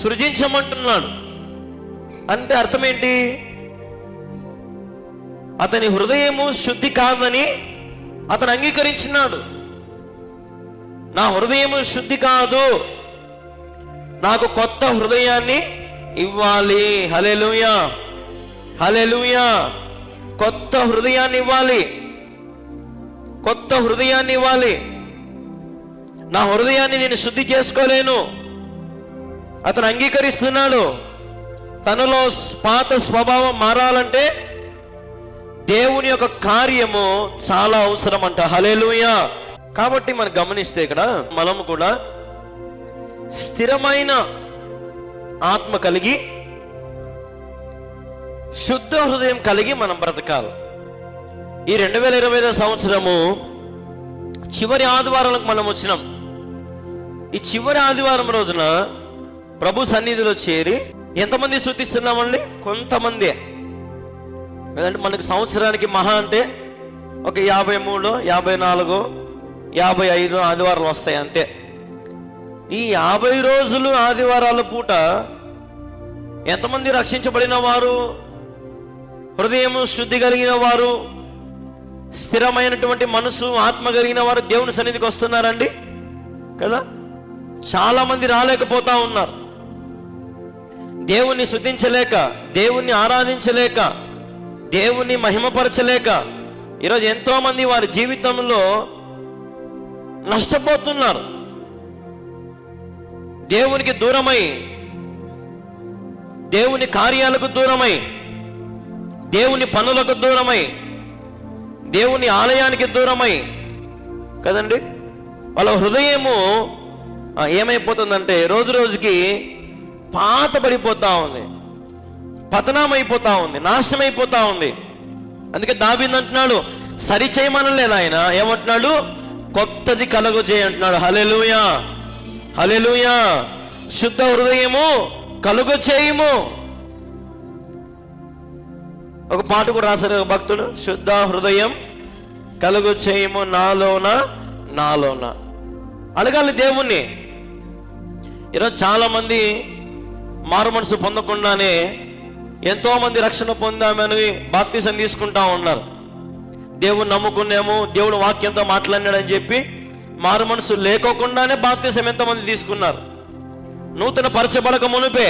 సృజించమంటున్నాడు. అంటే అర్థం ఏంటి? అతని హృదయము శుద్ధి కాదని అతను అంగీకరించినాడు. నా హృదయము శుద్ధి కాదు, నాకు కొత్త హృదయాన్ని ఇవ్వాలి. హల్లెలూయా, హల్లెలూయా. కొత్త హృదయాన్ని ఇవ్వాలి, కొత్త హృదయాన్ని ఇవ్వాలి. నా హృదయాన్ని నేను శుద్ధి చేసుకోలేను. అతను అంగీకరిస్తున్నాడు. తనలో పాత స్వభావం మారాలంటే దేవుని యొక్క కార్యము చాలా అవసరం అంట. హల్లెలూయా. కాబట్టి మనం గమనిస్తే ఇక్కడ మనము కూడా స్థిరమైన ఆత్మ కలిగి, శుద్ధ హృదయం కలిగి మనం బ్రతకాలి. ఈ 2025 సంవత్సరము చివరి ఆదివారాలకు మనం వచ్చినాం. ఈ చివరి ఆదివారం రోజున ప్రభు సన్నిధిలో చేరి ఎంతమంది స్తుతిస్తున్నామండి? కొంతమంది. లేదంటే మనకు సంవత్సరానికి మహా అంటే ఒక 53, 54, 55 ఆదివారాలు వస్తాయి అంతే. ఈ 50 రోజులు ఆదివారాల పూట ఎంతమంది రక్షించబడిన వారు, హృదయము శుద్ధి కలిగిన వారు, స్థిరమైనటువంటి మనసు, ఆత్మ కలిగిన వారు దేవుని సన్నిధికి వస్తున్నారండి కదా? చాలా మంది రాలేకపోతా ఉన్నారు. దేవుణ్ణి స్తుతించలేక, దేవుణ్ణి ఆరాధించలేక, దేవుణ్ణి మహిమపరచలేక ఈరోజు ఎంతో మంది వారి జీవితంలో నష్టపోతున్నారు. దేవునికి దూరమై, దేవుని కార్యాలకు దూరమై, దేవుని పనులకు దూరమై, దేవుని ఆలయానికి దూరమై కదండి. వాళ్ళ హృదయము ఏమైపోతుందంటే రోజు రోజుకి పాతబడిపోతా ఉంది, పతనమైపోతా ఉంది, నాశనమైపోతా ఉంది. అందుకే దావీదు అంటున్నాడు, సరి చేయమనలేదు ఆయన. ఏమంటున్నాడు? కొత్తది కలుగు చేయి అంటున్నాడు. హల్లెలూయా, హల్లెలూయా. శుద్ధ హృదయము కలుగు చేయము. ఒక పాట కూడా రాశారు భక్తుడు, శుద్ధ హృదయం కలుగు చేయము నాలోన నాలోన. అడగాలి దేవుణ్ణి. ఈరోజు చాలా మంది మారు మనసు పొందకుండానే ఎంతో మంది రక్షణ పొందామని బాప్తిసం తీసుకుంటా ఉన్నారు. దేవుని నమ్ముకున్నాము, దేవుడు వాక్యంతో మాట్లాడినాడని చెప్పి మారు మనసు లేకోకుండానే బాప్తిసం ఎంతమంది తీసుకున్నారు. నూతన పరచబడక మునుపే,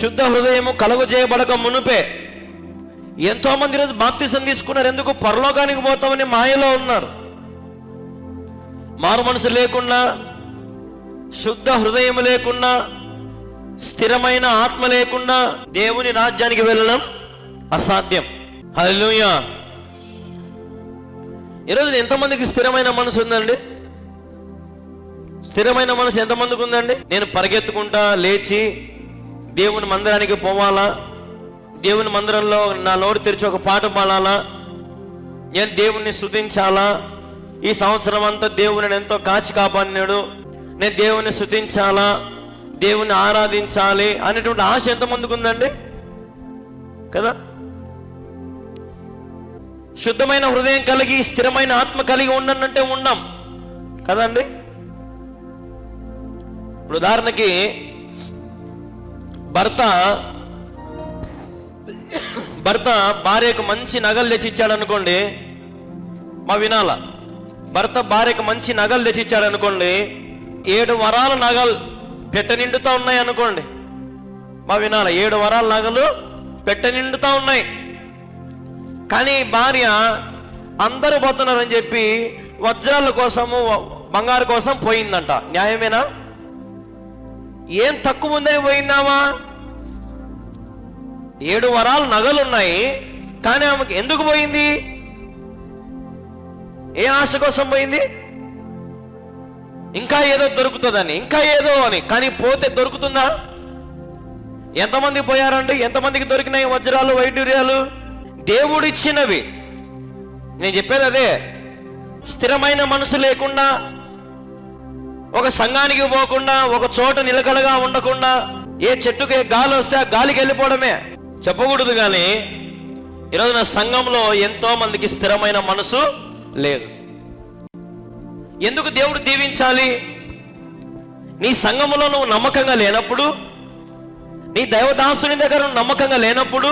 శుద్ధ హృదయము కలుగు చేయబడక మునుపే ఎంతో మంది ఈరోజు బాప్తిసం తీసుకున్నారు. ఎందుకు? పరలోకానికి పోతామని మాయలో ఉన్నారు. మారు మనసు లేకుండా, శుద్ధ హృదయం లేకుండా, స్థిరమైన ఆత్మ లేకుండా దేవుని రాజ్యానికి వెళ్ళడం అసాధ్యం. హల్లెలూయా. ఈరోజు ఎంతమందికి స్థిరమైన మనసు ఉందండి? స్థిరమైన మనసు ఎంతమందికి ఉందండి? నేను పరిగెత్తుకుంటా లేచి దేవుని మందిరానికి పోవాలా, దేవుని మందిరంలో నా నోరు తెరిచి ఒక పాట పాడాలా, నేను దేవుణ్ణి స్తుతించాలా, ఈ సంవత్సరం అంతా దేవుని ఎంతో కాచి కాపాడినాడు, నేను దేవుని స్తుతించాలా, దేవుని ఆరాధించాలి అనేటువంటి ఆశ ఎంతమందికి ఉందండి కదా? శుద్ధమైన హృదయం కలిగి స్థిరమైన ఆత్మ కలిగి ఉండనంటే ఉన్నాం కదండి. ఇప్పుడు ఉదాహరణకి భర్త భార్యకు మంచి నగలు తెచ్చిచ్చాడు అనుకోండి, మా వినాల, భర్త భార్యకు మంచి నగలు తెచ్చిచ్చాడు అనుకోండి, 7 వరాల నగలు పెట్ట నిండుతా ఉన్నాయి అనుకోండి, మా వినాల, 7 వరాల నగలు పెట్ట నిండుతా ఉన్నాయి. కానీ భార్య అందరూ పోతున్నారని చెప్పి వజ్రాల కోసము బంగారు కోసం పోయిందంట. న్యాయమేనా? ఏం తక్కువ ఉందని పోయిందామా? 7 వరాలు నగలు ఉన్నాయి, కానీ ఆమెకు ఎందుకు పోయింది? ఏ ఆశ కోసం పోయింది? ఇంకా ఏదో దొరుకుతుందని, ఇంకా ఏదో అని. కానీ పోతే దొరుకుతుందా? ఎంతమంది పోయారండి? ఎంతమందికి దొరికినాయి వజ్రాలు వైడూర్యాలు? దేవుడిచ్చినవి. నేను చెప్పేది అదే. స్థిరమైన మనసు లేకుండా, ఒక సంఘానికి పోకుండా, ఒక చోట నిలకడగా ఉండకుండా, ఏ చెట్టుకి గాలి వస్తే ఆ గాలికి వెళ్ళిపోవడమే చెప్పకూడదు. కానీ ఈరోజు నా సంఘంలో ఎంతో మందికి స్థిరమైన మనసు లేదు. ఎందుకు దేవుడు దీవించాలి? నీ సంఘములో నువ్వు నమ్మకంగా లేనప్పుడు, నీ దైవదాసుని దగ్గర నువ్వు నమ్మకంగా లేనప్పుడు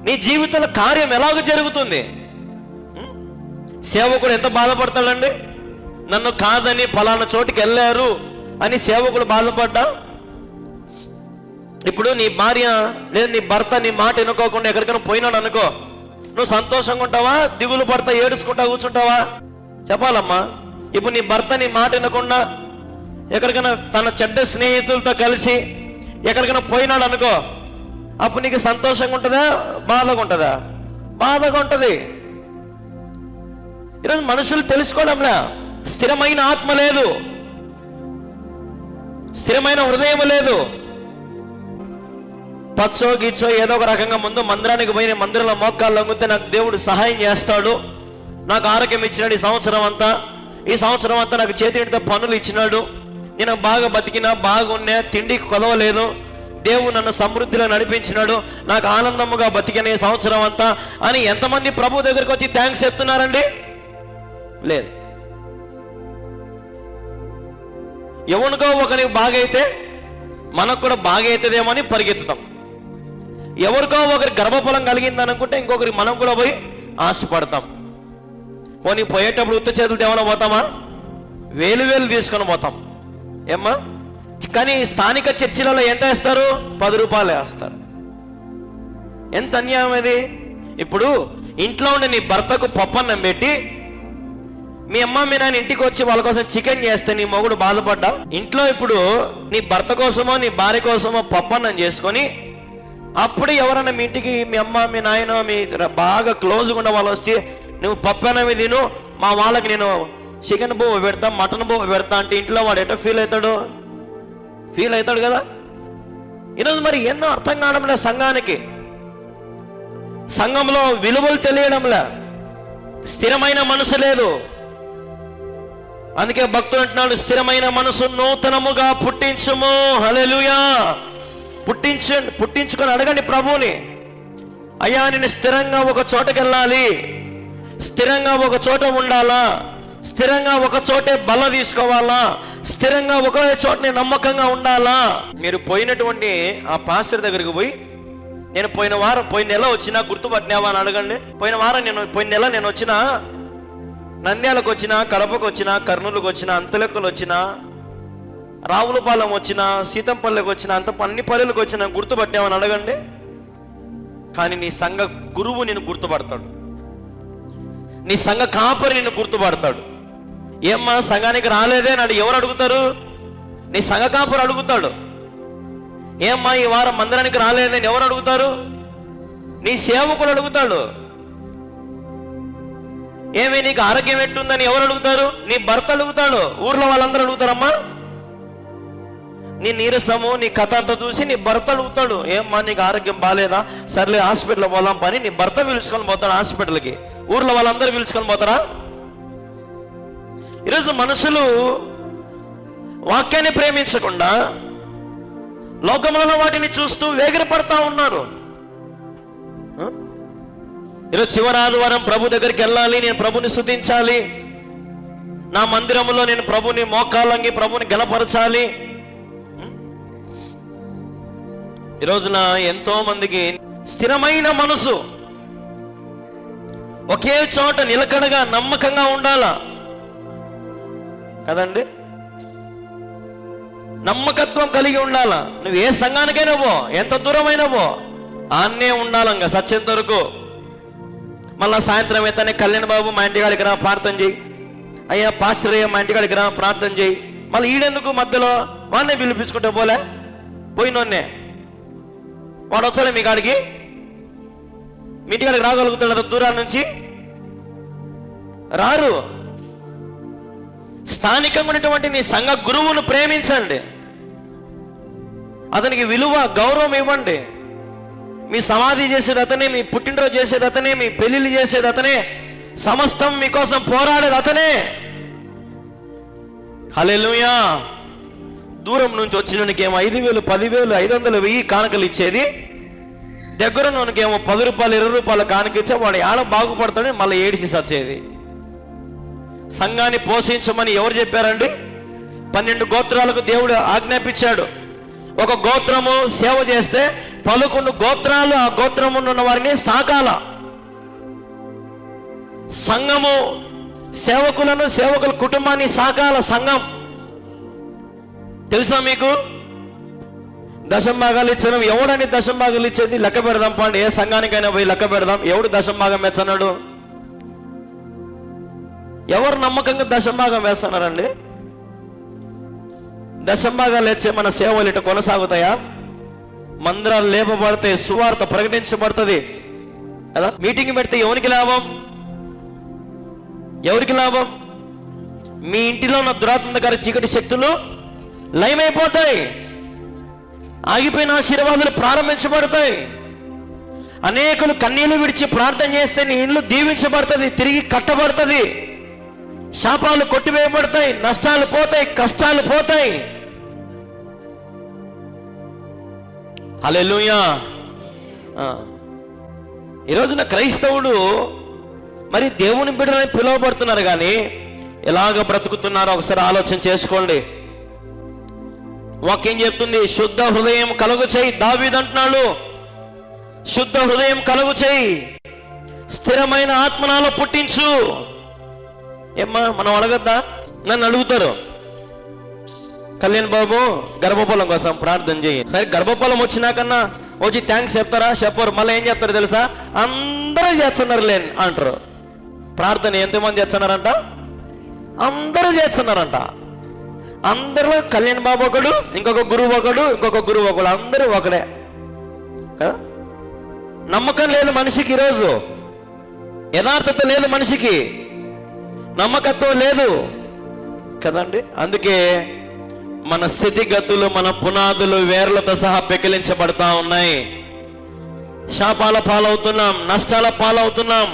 నీ జీవితంలో కార్యం ఎలాగ జరుగుతుంది? సేవకుడు ఎంత బాధపడతాడండి? నన్ను కాదని ఫలానా చోటికి వెళ్ళారు అని సేవకుడు బాధపడ్డా. ఇప్పుడు నీ భార్య లేదా నీ భర్త నీ మాట వినుకోకుండా ఎక్కడికైనా పోయినాడు అనుకో, నువ్వు సంతోషంగా ఉంటావా? దిగులు పడతా ఏడుచుకుంటా కూర్చుంటావా? చెప్పాలమ్మా. ఇప్పుడు నీ భర్త నీ మాట వినకుండా ఎక్కడికైనా తన చెడ్డ స్నేహితులతో కలిసి ఎక్కడికైనా పోయినాడు అనుకో, అప్పుడు నీకు సంతోషంగా ఉంటుందా? బాధగా ఉంటుందా? బాధగా ఉంటుంది. ఈరోజు మనుషులు తెలుసుకోవడంలే. స్థిరమైన ఆత్మ లేదు, స్థిరమైన హృదయం లేదు. పచ్చో గీచో ఏదో ఒక రకంగా ముందు మందిరానికి పోయి మందిరంలో మోకాళ్ళు లొంగితే నాకు దేవుడు సహాయం చేస్తాడు, నాకు ఆరోగ్యం ఇచ్చినాడు, ఈ సంవత్సరం అంతా నాకు చేతితో పనులు ఇచ్చినాడు, నేను బాగా బతికినా బాగున్నా, తిండికి కొలవలేదు, దేవుడు నన్ను సమృద్ధిలో నడిపించినాడు, నాకు ఆనందముగా బతికిన ఈ సంవత్సరం అంతా అని ఎంతమంది ప్రభు దగ్గరికి వచ్చి థ్యాంక్స్ చెప్తున్నారండి? లేదు. ఎవరికో ఒకరికి బాగైతే మనకు కూడా బాగైతుందేమో అని పరిగెత్తుతాం. ఎవరికో ఒకరికి గర్భఫలం కలిగిందని అనుకుంటే ఇంకొకరికి మనం కూడా పోయి ఆశపడతాం. పోనీ పోయేటప్పుడు ఉత్త చేతులతో ఏమైనా పోతామా? వేలు తీసుకొని పోతాం ఏమ్మా. కానీ స్థానిక చర్చిలలో ఎంత వేస్తారు? 10 రూపాయలు వేస్తారు. ఎంత అన్యాయం ఇది. ఇప్పుడు ఇంట్లో ఉండే నీ భర్తకు పప్పన్నం పెట్టి మీ అమ్మ మీ నాన్న ఇంటికి వచ్చి వాళ్ళ కోసం చికెన్ చేస్తే నీ మొగుడు బాధపడ్డా? ఇంట్లో ఇప్పుడు నీ భర్త కోసమో నీ భార్య కోసమో పప్పన్నం చేసుకొని అప్పుడు ఎవరైనా మీ ఇంటికి మీ అమ్మ మీ నాయన మీ బాగా క్లోజ్గా ఉన్న వాళ్ళు వచ్చి నువ్వు పప్పన్నవి తిను, మా వాళ్ళకి నేను చికెన్ బువ్వ పెడతా, మటన్ బువ్వ పెడతా అంటే ఇంట్లో వాడు ఎటో ఫీల్ అవుతాడు కదా. ఈరోజు మరి ఎన్నో అర్థం కావడంలే సంఘానికి, సంఘంలో విలువలు తెలియడంలే, స్థిరమైన మనసు లేదు. అందుకే భక్తుడు అంటున్నాడు, స్థిరమైన మనసు నూతనముగా పుట్టించుము. హల్లెలూయా. పుట్టించుకొని అడగండి ప్రభువుని, అయ్యా నేను స్థిరంగా ఒక చోటకి వెళ్ళాలి, స్థిరంగా ఒక చోట ఉండాలా, స్థిరంగా ఒక చోటే బల తీసుకోవాలా, స్థిరంగా ఒకే చోటనే నమ్మకంగా ఉండాలా. మీరు పోయినటువంటి ఆ పాస్టర్ దగ్గరికి పోయి, నేను పోయిన నెల వచ్చినా గుర్తుపట్టినావా అని అడగండి. పోయిన నెల నేను వచ్చినా, నంద్యాలకు వచ్చినా, కడపకు వచ్చినా, కర్నూలుకు వచ్చినా, అంతలెక్కలు వచ్చినా, రావులపాలెం వచ్చినా, సీతంపల్లికి వచ్చినా, అన్ని పల్లెలకు వచ్చినా గుర్తుపట్టామని అడగండి. కానీ నీ సంఘ గురువు నిన్ను గుర్తుపడతాడు, నీ సంఘ కాపరి నిన్ను గుర్తుపడతాడు. ఏమ్మా సంఘానికి రాలేదే అని ఎవరు అడుగుతారు? నీ సంఘ కాపరి అడుగుతాడు. ఏమ్మా ఈ వారం మందిరానికి రాలేదని ఎవరు అడుగుతారు? నీ సేవకుడు అడుగుతాడు. ఏమి నీకు ఆరోగ్యం ఎట్టుందని ఎవరు అడుగుతారు? నీ భర్త అడుగుతాడు. ఊర్లో వాళ్ళందరూ అడుగుతారమ్మా. నీ నీరసము, నీ కథ అంతా చూసి నీ భర్త అడుగుతాడు, ఏమ్మా నీకు ఆరోగ్యం బాగాలేదా, సర్లే హాస్పిటల్ పోదాం పని, నీ భర్త పిలుచుకొని పోతాడు హాస్పిటల్కి. ఊర్లో వాళ్ళందరూ పిలుచుకొని పోతారా? ఈరోజు మనుషులు వాక్యాన్ని ప్రేమించకుండా లోకములలో వాటిని చూస్తూ వేగిరపడతా ఉన్నారు. ఈరోజు చివరి ఆదివారం ప్రభు దగ్గరికి వెళ్ళాలి, నేను ప్రభుని స్తుతించాలి, నా మందిరంలో నేను ప్రభుని మోకాలంగి ప్రభుని గణపరచాలి. ఈరోజున ఎంతో మందికి స్థిరమైన మనసు, ఒకే చోట నిలకడగా నమ్మకంగా ఉండాలా కదండి, నమ్మకత్వం కలిగి ఉండాలా. నువ్వు ఏ సంఘానికైనా పో, ఎంత దూరమైనా పో, ఆన్నే ఉండాలంగా సత్యంత వరకు. మళ్ళా సాయంత్రం అయితేనే కళ్యాణ్ బాబు మా ఇంటికాడికి రా ప్రార్థన చేయి, అయ్యా పాస్టర్ అయ్యా మా ఇంటికాడికి రా ప్రార్థన చేయి. మళ్ళీ ఈడెందుకు మధ్యలో వాడినే పిలిపించుకుంటే పోలే, పోయినోన్నే వాడు వచ్చాడే మీ కాడికి, మీ ఇంటికాడికి రాగలుగుతున్నాడు దూరాల నుంచి? రారు. స్థానికంగా ఉన్నటువంటి నీ సంఘ గురువును ప్రేమించండి, అతనికి విలువ గౌరవం ఇవ్వండి. మీ సమాధి చేసేది అతనే, మీ పుట్టినరోజు చేసేది అతనే, మీ పెళ్లిళ్ళు చేసేది అతనే, సమస్తం మీకోసం పోరాడేది అతనే. హల్లెలూయా. దూరం నుంచి వచ్చినోనికేమో 5,000, 10,000, 500, 1000 కానుకలు ఇచ్చేది, దగ్గర నోనికేమో 10 రూపాయలు 20 రూపాయల కానుక ఇచ్చే వాడు ఆడ బాగుపడతాడని మళ్ళీ ఏడిసి సచ్చేది. సంఘాన్ని పోషించమని ఎవరు చెప్పారండి? 12 గోత్రాలకు దేవుడు ఆజ్ఞాపించాడు. ఒక గోత్రము సేవ చేస్తే 11 గోత్రాలు ఆ గోత్రము ఉన్న వారిని సాకాల. సంఘము సేవకులను, సేవకుల కుటుంబాన్ని సాకాల సంఘం. తెలుసా మీకు? దశంభాగాలు ఇచ్చడం ఎవడని దశంభాగాలు ఇచ్చేది? లెక్క పెడదాం పండి, ఏ సంఘానికైనా పోయి లెక్క పెడదాం, ఎవడు దశంభాగం వేస్తున్నాడు? ఎవరు నమ్మకంగా దశంభాగం వేస్తున్నారండి? దశంభాగాలు ఇచ్చే మన సేవలు ఇటు కొనసాగుతాయా? మందిరాలు లేపబడతాయి, సువార్త ప్రకటించబడుతుంది కదా. మీటింగ్ పెడితే ఎవరికి లాభం? ఎవరికి లాభం? మీ ఇంటిలో ఉన్న దురాత్మకారి చీకటి శక్తులు లయమైపోతాయి, ఆగిపోయిన ఆశీర్వాదాలు ప్రారంభించబడతాయి. అనేకులు కన్నీళ్లు విడిచి ప్రార్థన చేస్తే నీ ఇల్లు దీవించబడుతుంది, తిరిగి కట్టబడుతుంది, శాపాలు కొట్టివేయబడతాయి, నష్టాలు పోతాయి, కష్టాలు పోతాయి. హల్లెలూయా. ఈరోజున క్రైస్తవుడు మరి దేవుని బిడ్డలని పిలువబడుతున్నారు, కానీ ఎలాగ బ్రతుకుతున్నారో ఒకసారి ఆలోచన చేసుకోండి. వాక్యం చెప్తుంది, శుద్ధ హృదయం కలుగు చేయి. దావీదు అంటున్నాడు, శుద్ధ హృదయం కలుగు చేయి, స్థిరమైన ఆత్మ నాలో పుట్టించు. ఏమ్మా మనం అడగద్దా? నన్ను అడుగుతారు, కళ్యాణ్ బాబు గర్భఫలం కోసం ప్రార్థన చేయి. సరే గర్భఫలం వచ్చినాకన్నా వచ్చి థ్యాంక్స్ చెప్తారా? చెప్పరు. మళ్ళీ ఏం చెప్తారు తెలుసా? అందరూ చేస్తున్నారు లేని అంటారు. ప్రార్థన ఎంతమంది చేస్తున్నారంట? అందరూ చేస్తున్నారంట. అందరిలో కళ్యాణ్ బాబు ఒకడు, ఇంకొక గురువు ఒకడు, ఇంకొక గురువు ఒకడు, అందరూ ఒకడే కదా. నమ్మకం లేదు మనిషికి, ఈరోజు యథార్థత లేదు మనిషికి, నమ్మకత్వం లేదు కదండి. అందుకే మన స్థితిగతులు, మన పునాదులు వేర్లతో సహా పెకిలించబడతా ఉన్నాయి. శాపాల పాలవుతున్నాం, నష్టాల పాలవుతున్నాం.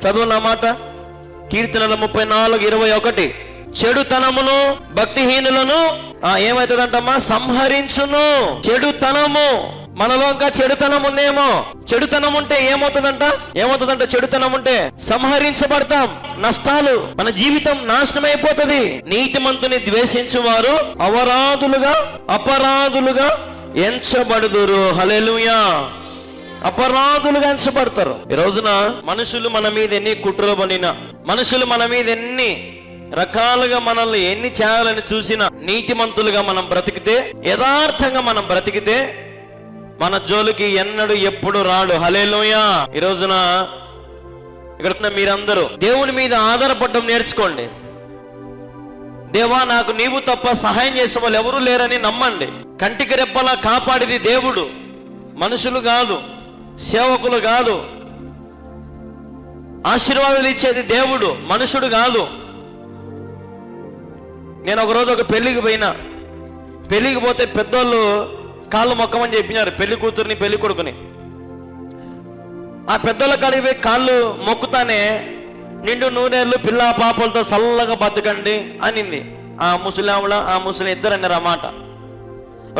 చదువు నా మాట, కీర్తనల 34:21. చెడుతనమును భక్తిహీనులను ఏమవుతుందంటమ్మా? సంహరించును. చెడుతనము మనలో ఇంకా చెడుతనం ఉందేమో. చెడుతనం ఉంటే ఏమవుతుందంట? చెడుతనం ఉంటే సంహరించబడతాం, నష్టాలు, మన జీవితం నాశనం అయిపోతుంది. నీతిమంతుని ద్వేషించువారు అపరాధులుగా ఎంచబడుదురు. హల్లెలూయా. అపరాధులుగా ఎంచబడతారు. ఈ రోజున మనుషులు మన మీద ఎన్ని కుట్రలు పడినా, మనుషులు మన మీద ఎన్ని రకాలుగా మనల్ని ఎన్ని చేయాలని చూసినా, నీతిమంతులుగా మనం బ్రతికితే, యథార్థంగా మనం బ్రతికితే మన జోలికి ఎన్నడూ ఎప్పుడు రాడు. హల్లెలూయా. ఈ రోజున ఇక్కడ మీరందరూ దేవుని మీద ఆధారపడడం నేర్చుకోండి. దేవా నాకు నీవు తప్ప సహాయం చేసే వాళ్ళు ఎవరూ లేరని నమ్మండి. కంటికి రెప్పలా కాపాడేది దేవుడు, మనుషులు కాదు, సేవకులు కాదు. ఆశీర్వాదాలు ఇచ్చేది దేవుడు, మనుషుడు కాదు. నేను ఒకరోజు ఒక పెళ్లికి పోయినా, పెళ్ళికి పోతే పెద్దోళ్ళు కాళ్ళు మొక్కమని చెప్పినారు పెళ్లి కూతుర్ని పెళ్లి కొడుకుని. ఆ పెద్దోళ్ళ కాడికి పోయి కాళ్ళు మొక్కుతానే నిండు నూనెళ్ళు పిల్ల పాపలతో చల్లగా బతకండి అనింది ఆ ముసలాముల ఆ ముసలి ఇద్దరు అన్నారు ఆ మాట.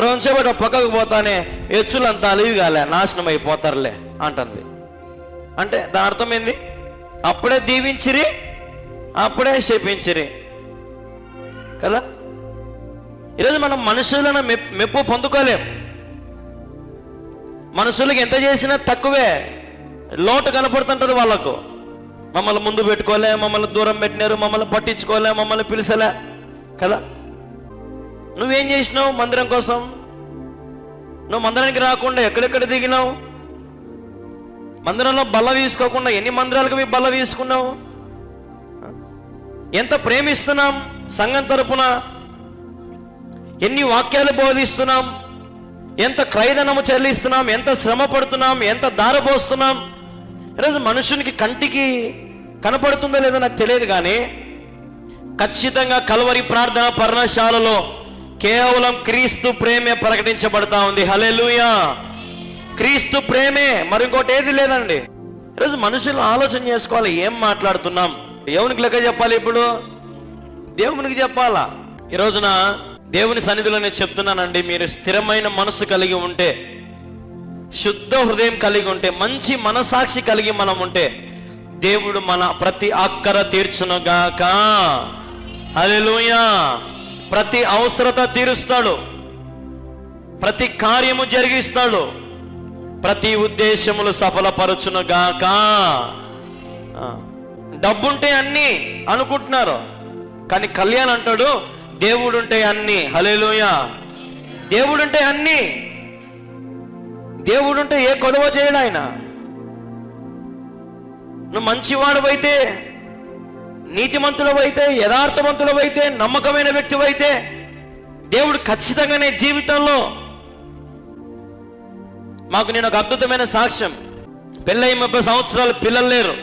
రోజుసేపటి పక్కకు పోతానే ఎచ్చులంతా అలివి కాలే నాశనం అయిపోతారులే అంటుంది. అంటే దాని అర్థం ఏంది? అప్పుడే దీవించిరి అప్పుడే శపించిరి కదా. ఈరోజు మనం మనుషులను మెప్పు పొందుకోలేం. మనుషులకి ఎంత చేసినా తక్కువే, లోటు కనపడుతుంటది వాళ్ళకు. మమ్మల్ని ముందు పెట్టుకోలే, మమ్మల్ని దూరం పెట్టినారు, మమ్మల్ని పట్టించుకోలే, మమ్మల్ని పిలిచలే కదా. నువ్వేం చేసినావు మందిరం కోసం? నువ్వు మందిరానికి రాకుండా ఎక్కడెక్కడ దిగినావు? మందిరంలో బల్ల తీసుకోకుండా ఎన్ని మందిరాలకు పోయి బల్ల తీసుకున్నావు? ఎంత ప్రేమిస్తున్నాం సంఘం తరపున, ఎన్ని వాక్యాలు బోధిస్తున్నాం, ఎంత క్రయధనము చెల్లిస్తున్నాం, ఎంత శ్రమ పడుతున్నాం, ఎంత దారపోస్తున్నాం. ఈరోజు మనుషునికి కంటికి కనపడుతుందో లేదో నాకు తెలియదు, కానీ ఖచ్చితంగా కల్వరి ప్రార్థన పర్ణశాలలో కేవలం క్రీస్తు ప్రేమే ప్రకటించబడతా ఉంది. హల్లెలూయా! క్రీస్తు ప్రేమే, మరి ఇంకోటి ఏది లేదండి. ఈరోజు మనుషులు ఆలోచన చేసుకోవాలి, ఏం మాట్లాడుతున్నాం, దేవునికి లెక్క చెప్పాలి. ఇప్పుడు దేవునికి చెప్పాలా? ఈ రోజున దేవుని సన్నిధిలో నేను చెప్తున్నానండి, మీరు స్థిరమైన మనసు కలిగి ఉంటే, శుద్ధ హృదయం కలిగి ఉంటే, మంచి మనసాక్షి కలిగి మనం ఉంటే, దేవుడు మన ప్రతి అక్కర తీర్చునుగాక. హల్లెలూయా! ప్రతి అవసరత తీరుస్తాడు, ప్రతి కార్యము జరిగిస్తాడు, ప్రతి ఉద్దేశములు సఫలపరచునుగాక. డబ్బుంటే అన్ని అనుకుంటున్నారు, కానీ కళ్యాణ్ అంటాడు దేవుడుంటే అన్ని. హల్లెలూయా! దేవుడుంటే అన్ని. దేవుడుంటే ఏ కొదవ చేయడు ఆయన. నువ్వు మంచివాడువైతే, నీతిమంతుడవైతే, యథార్థవంతుడవైతే, నమ్మకమైన వ్యక్తివైతే, దేవుడు ఖచ్చితంగానే జీవితంలో మాకు నేను ఒక అద్భుతమైన సాక్ష్యం. పెళ్ళై 30 సంవత్సరాలు పిల్లలు లేరు,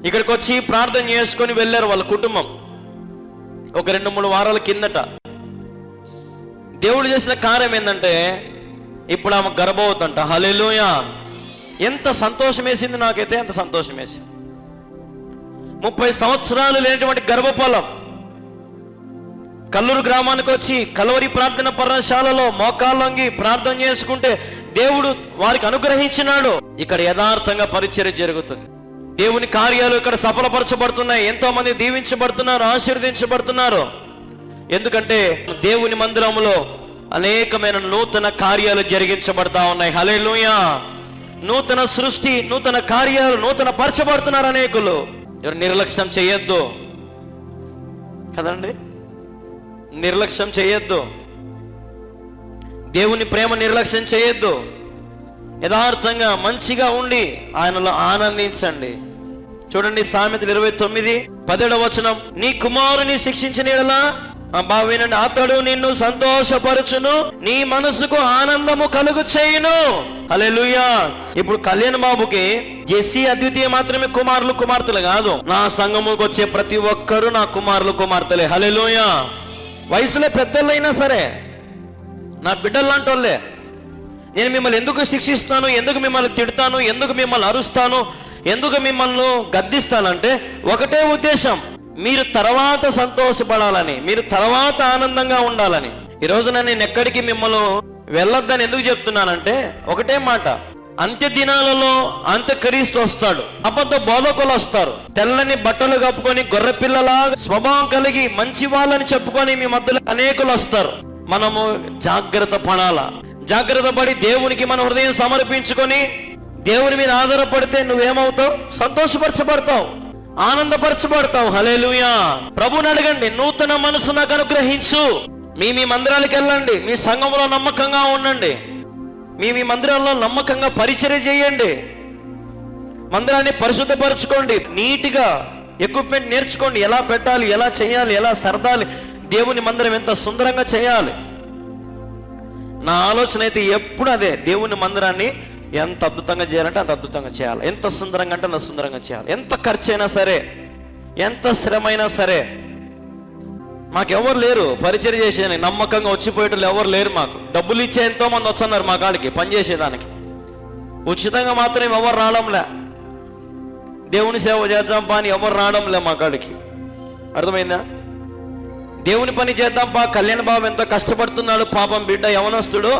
ఇక్కడికి వచ్చి ప్రార్థన చేసుకొని వెళ్ళారు వాళ్ళ కుటుంబం. ఒక 2-3 వారాల కిందట దేవుడు చేసిన కార్యం ఏంటంటే, ఇప్పుడు ఆమె గర్భవతంట. హల్లెలూయా! ఎంత సంతోషం వేసింది నాకైతే, ఎంత సంతోషం వేసింది. 30 సంవత్సరాలు లేనటువంటి గర్భఫలం కల్లూరు గ్రామానికి వచ్చి కల్వరి ప్రార్థన పర్ణశాలలో మోకాళ్ళొంగి ప్రార్థన చేసుకుంటే దేవుడు వారికి అనుగ్రహించినాడు. ఇక్కడ యథార్థంగా పరిచర్య జరుగుతుంది, దేవుని కార్యాలు ఇక్కడ సఫలపరచబడుతున్నాయి, ఎంతో మంది దీవించబడుతున్నారు, ఆశీర్వదించబడుతున్నారు. ఎందుకంటే దేవుని మందిరములో అనేకమైన నూతన కార్యాలు జరిగించబడతా ఉన్నాయి. హల్లెలూయా! నూతన సృష్టి, నూతన కార్యాలు, నూతన పరచబడుతున్నారు అనేకులు. ఎవరు నిర్లక్ష్యం చేయొద్దు కదండి, నిర్లక్ష్యం చేయొద్దు. దేవుని ప్రేమ నిర్లక్ష్యం చేయొద్దు. యథార్థంగా మంచిగా ఉండి ఆయనలో ఆనందించండి. చూడండి సామెతలు 29:17 వచనం, నీ కుమారుని శిక్షించిన యెడల వినండి, అతడు నిన్ను సంతోషపరచును, నీ మనసుకు ఆనందము కలుగు చేయును. హల్లెలూయా! ఇప్పుడు కళ్యాణ్ బాబుకి జెస్సీ అద్వితీయ మాత్రమే కుమారులు కుమార్తెలు కాదు, నా సంఘముకు వచ్చే ప్రతి ఒక్కరు నా కుమారులు కుమార్తెలే. హల్లెలూయా! వయసులో పెద్దలైనా సరే నా బిడ్డలు లాంటి వాళ్ళే. నేను మిమ్మల్ని ఎందుకు శిక్షిస్తాను, ఎందుకు మిమ్మల్ని తిడతాను, ఎందుకు మిమ్మల్ని అరుస్తాను, ఎందుకు మిమ్మల్ని గద్దిస్తానంటే ఒకటే ఉద్దేశం, మీరు తర్వాత సంతోషపడాలని, మీరు తర్వాత ఆనందంగా ఉండాలని. ఈ రోజున నేను ఎక్కడికి మిమ్మల్ని వెళ్ళొద్దని ఎందుకు చెప్తున్నానంటే ఒకటే మాట, అంత్య దినాలలో అంత్యక్రీస్తు వస్తాడు, అబద్ధ బోధకులు వస్తారు, తెల్లని బట్టలు కప్పుకొని గొర్రె పిల్లలాగా స్వభావం కలిగి మంచి వాళ్ళని చెప్పుకొని మీ మధ్యలో అనేకులు వస్తారు. మనము జాగ్రత్త పడాలా. జాగ్రత్త పడి దేవునికి మన హృదయం సమర్పించుకొని దేవుని మీద ఆధారపడితే నువ్వేమవుతావు? సంతోషపరచబడతావు, ఆనందపరచబడతావు. హల్లెలూయా! ప్రభుని అడగండి, నూతన మనసు నాకు అనుగ్రహించు. మీ మందిరాలకు వెళ్ళండి, మీ సంఘంలో నమ్మకంగా ఉండండి, మీ మందిరంలో నమ్మకంగా పరిచర్య చేయండి, మందిరాన్ని పరిశుద్ధపరచుకోండి, నీట్గా ఎక్విప్మెంట్ నేర్చుకోండి, ఎలా పెట్టాలి, ఎలా చేయాలి, ఎలా సర్దాలి, దేవుని మందిరం ఎంత సుందరంగా చేయాలి. నా ఆలోచన అయితే ఎప్పుడు అదే, దేవుని మందిరాన్ని ఎంత అద్భుతంగా చేయాలంటే అంత అద్భుతంగా చేయాలి, ఎంత సుందరంగా అంటే అంత సుందరంగా చేయాలి. ఎంత ఖర్చు అయినా సరే, ఎంత శ్రమ అయినా సరే, మాకెవరు లేరు పరిచయం చేసేదానికి, నమ్మకంగా వచ్చిపోయేటోళ్ళు ఎవరు లేరు. మాకు డబ్బులు ఇచ్చే ఎంతో మంది వస్తున్నారు మా కాడికి పనిచేసేదానికి. ఉచితంగా మాత్రం ఎవరు రావడంలే, దేవుని సేవ చేద్దాం పా అని ఎవరు రావడంలే మా కాడికి. అర్థమైందా? దేవుని పని చేద్దాం పా, కళ్యాణ్ బాబు ఎంతో కష్టపడుతున్నాడు పాపం బిడ్డ యవనస్తుడు,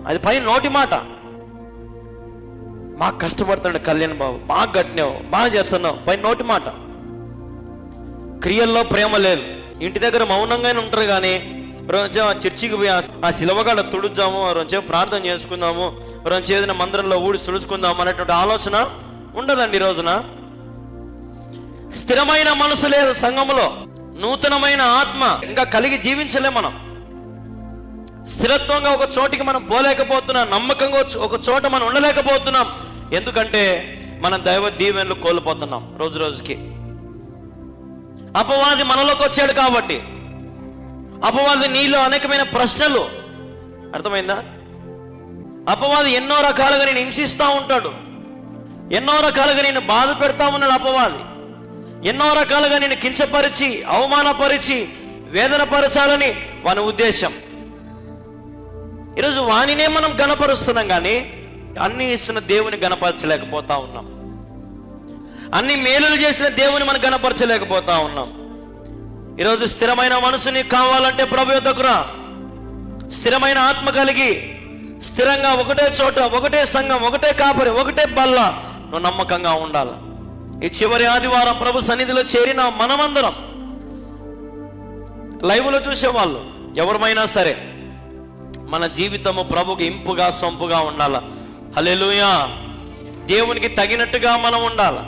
అది పై నోటి మాట. బాగా కష్టపడుతున్నాడు కళ్యాణ్ బాబు, బాగా కట్టినావు, బాగా చేస్తున్నావు, పై నోటి మాట. క్రియల్లో ప్రేమ లేదు. ఇంటి దగ్గర మౌనంగానే ఉంటారు కానీ రోజు చర్చికి పోయి ఆ శిలవగాడ తుడుద్దాము, రోజు ప్రార్థన చేసుకుందాము, రోజు ఏదైనా మందిరంలో ఊడి తుడుచుకుందాము అనేటువంటి ఆలోచన ఉండదండి. ఈ రోజున స్థిరమైన మనసు లేదు సంఘంలో, నూతనమైన ఆత్మ ఇంకా కలిగి జీవించలే మనం. స్థిరత్వంగా ఒక చోటికి మనం పోలేకపోతున్నాం, నమ్మకంగా ఒక చోట మనం ఉండలేకపోతున్నాం. ఎందుకంటే మనం దైవ దీవెనలు కోల్పోతున్నాం రోజు రోజుకి. అపవాది మనలోకి వచ్చాడు కాబట్టి, అపవాది నీలో అనేకమైన ప్రశ్నలు. అర్థమైందా? అపవాది ఎన్నో రకాలుగా నేను హింసిస్తూ ఉంటాడు, ఎన్నో రకాలుగా నేను బాధ పెడతా ఉన్నాడు అపవాది. ఎన్నో రకాలుగా నేను కించపరిచి అవమానపరిచి వేదన పరచాలని వాని ఉద్దేశం. ఈరోజు వానినే మనం గణపరుస్తున్నాం కానీ అన్ని ఇస్తున్న దేవుని గణపరచలేకపోతా ఉన్నాం. అన్ని మేలులు చేసిన దేవుని మనం గణపరచలేకపోతా ఉన్నాం. ఈరోజు స్థిరమైన మనసు నీకు కావాలంటే ప్రభు యొద్దకు రా. స్థిరమైన ఆత్మ కలిగి స్థిరంగా ఒకటే చోట, ఒకటే సంఘం, ఒకటే కాపరి, ఒకటే బల్ల నువ్వు నమ్మకంగా ఉండాలి. ఈ చివరి ఆదివారం ప్రభు సన్నిధిలో చేరిన మనమందరం, లైవ్లో చూసేవాళ్ళు ఎవరమైనా సరే, మన జీవితము ప్రభుకి ఇంపుగా సొంపుగా ఉండాలి. హల్లెలూయా. దేవునికి తగినట్టుగా మనం ఉండాలి.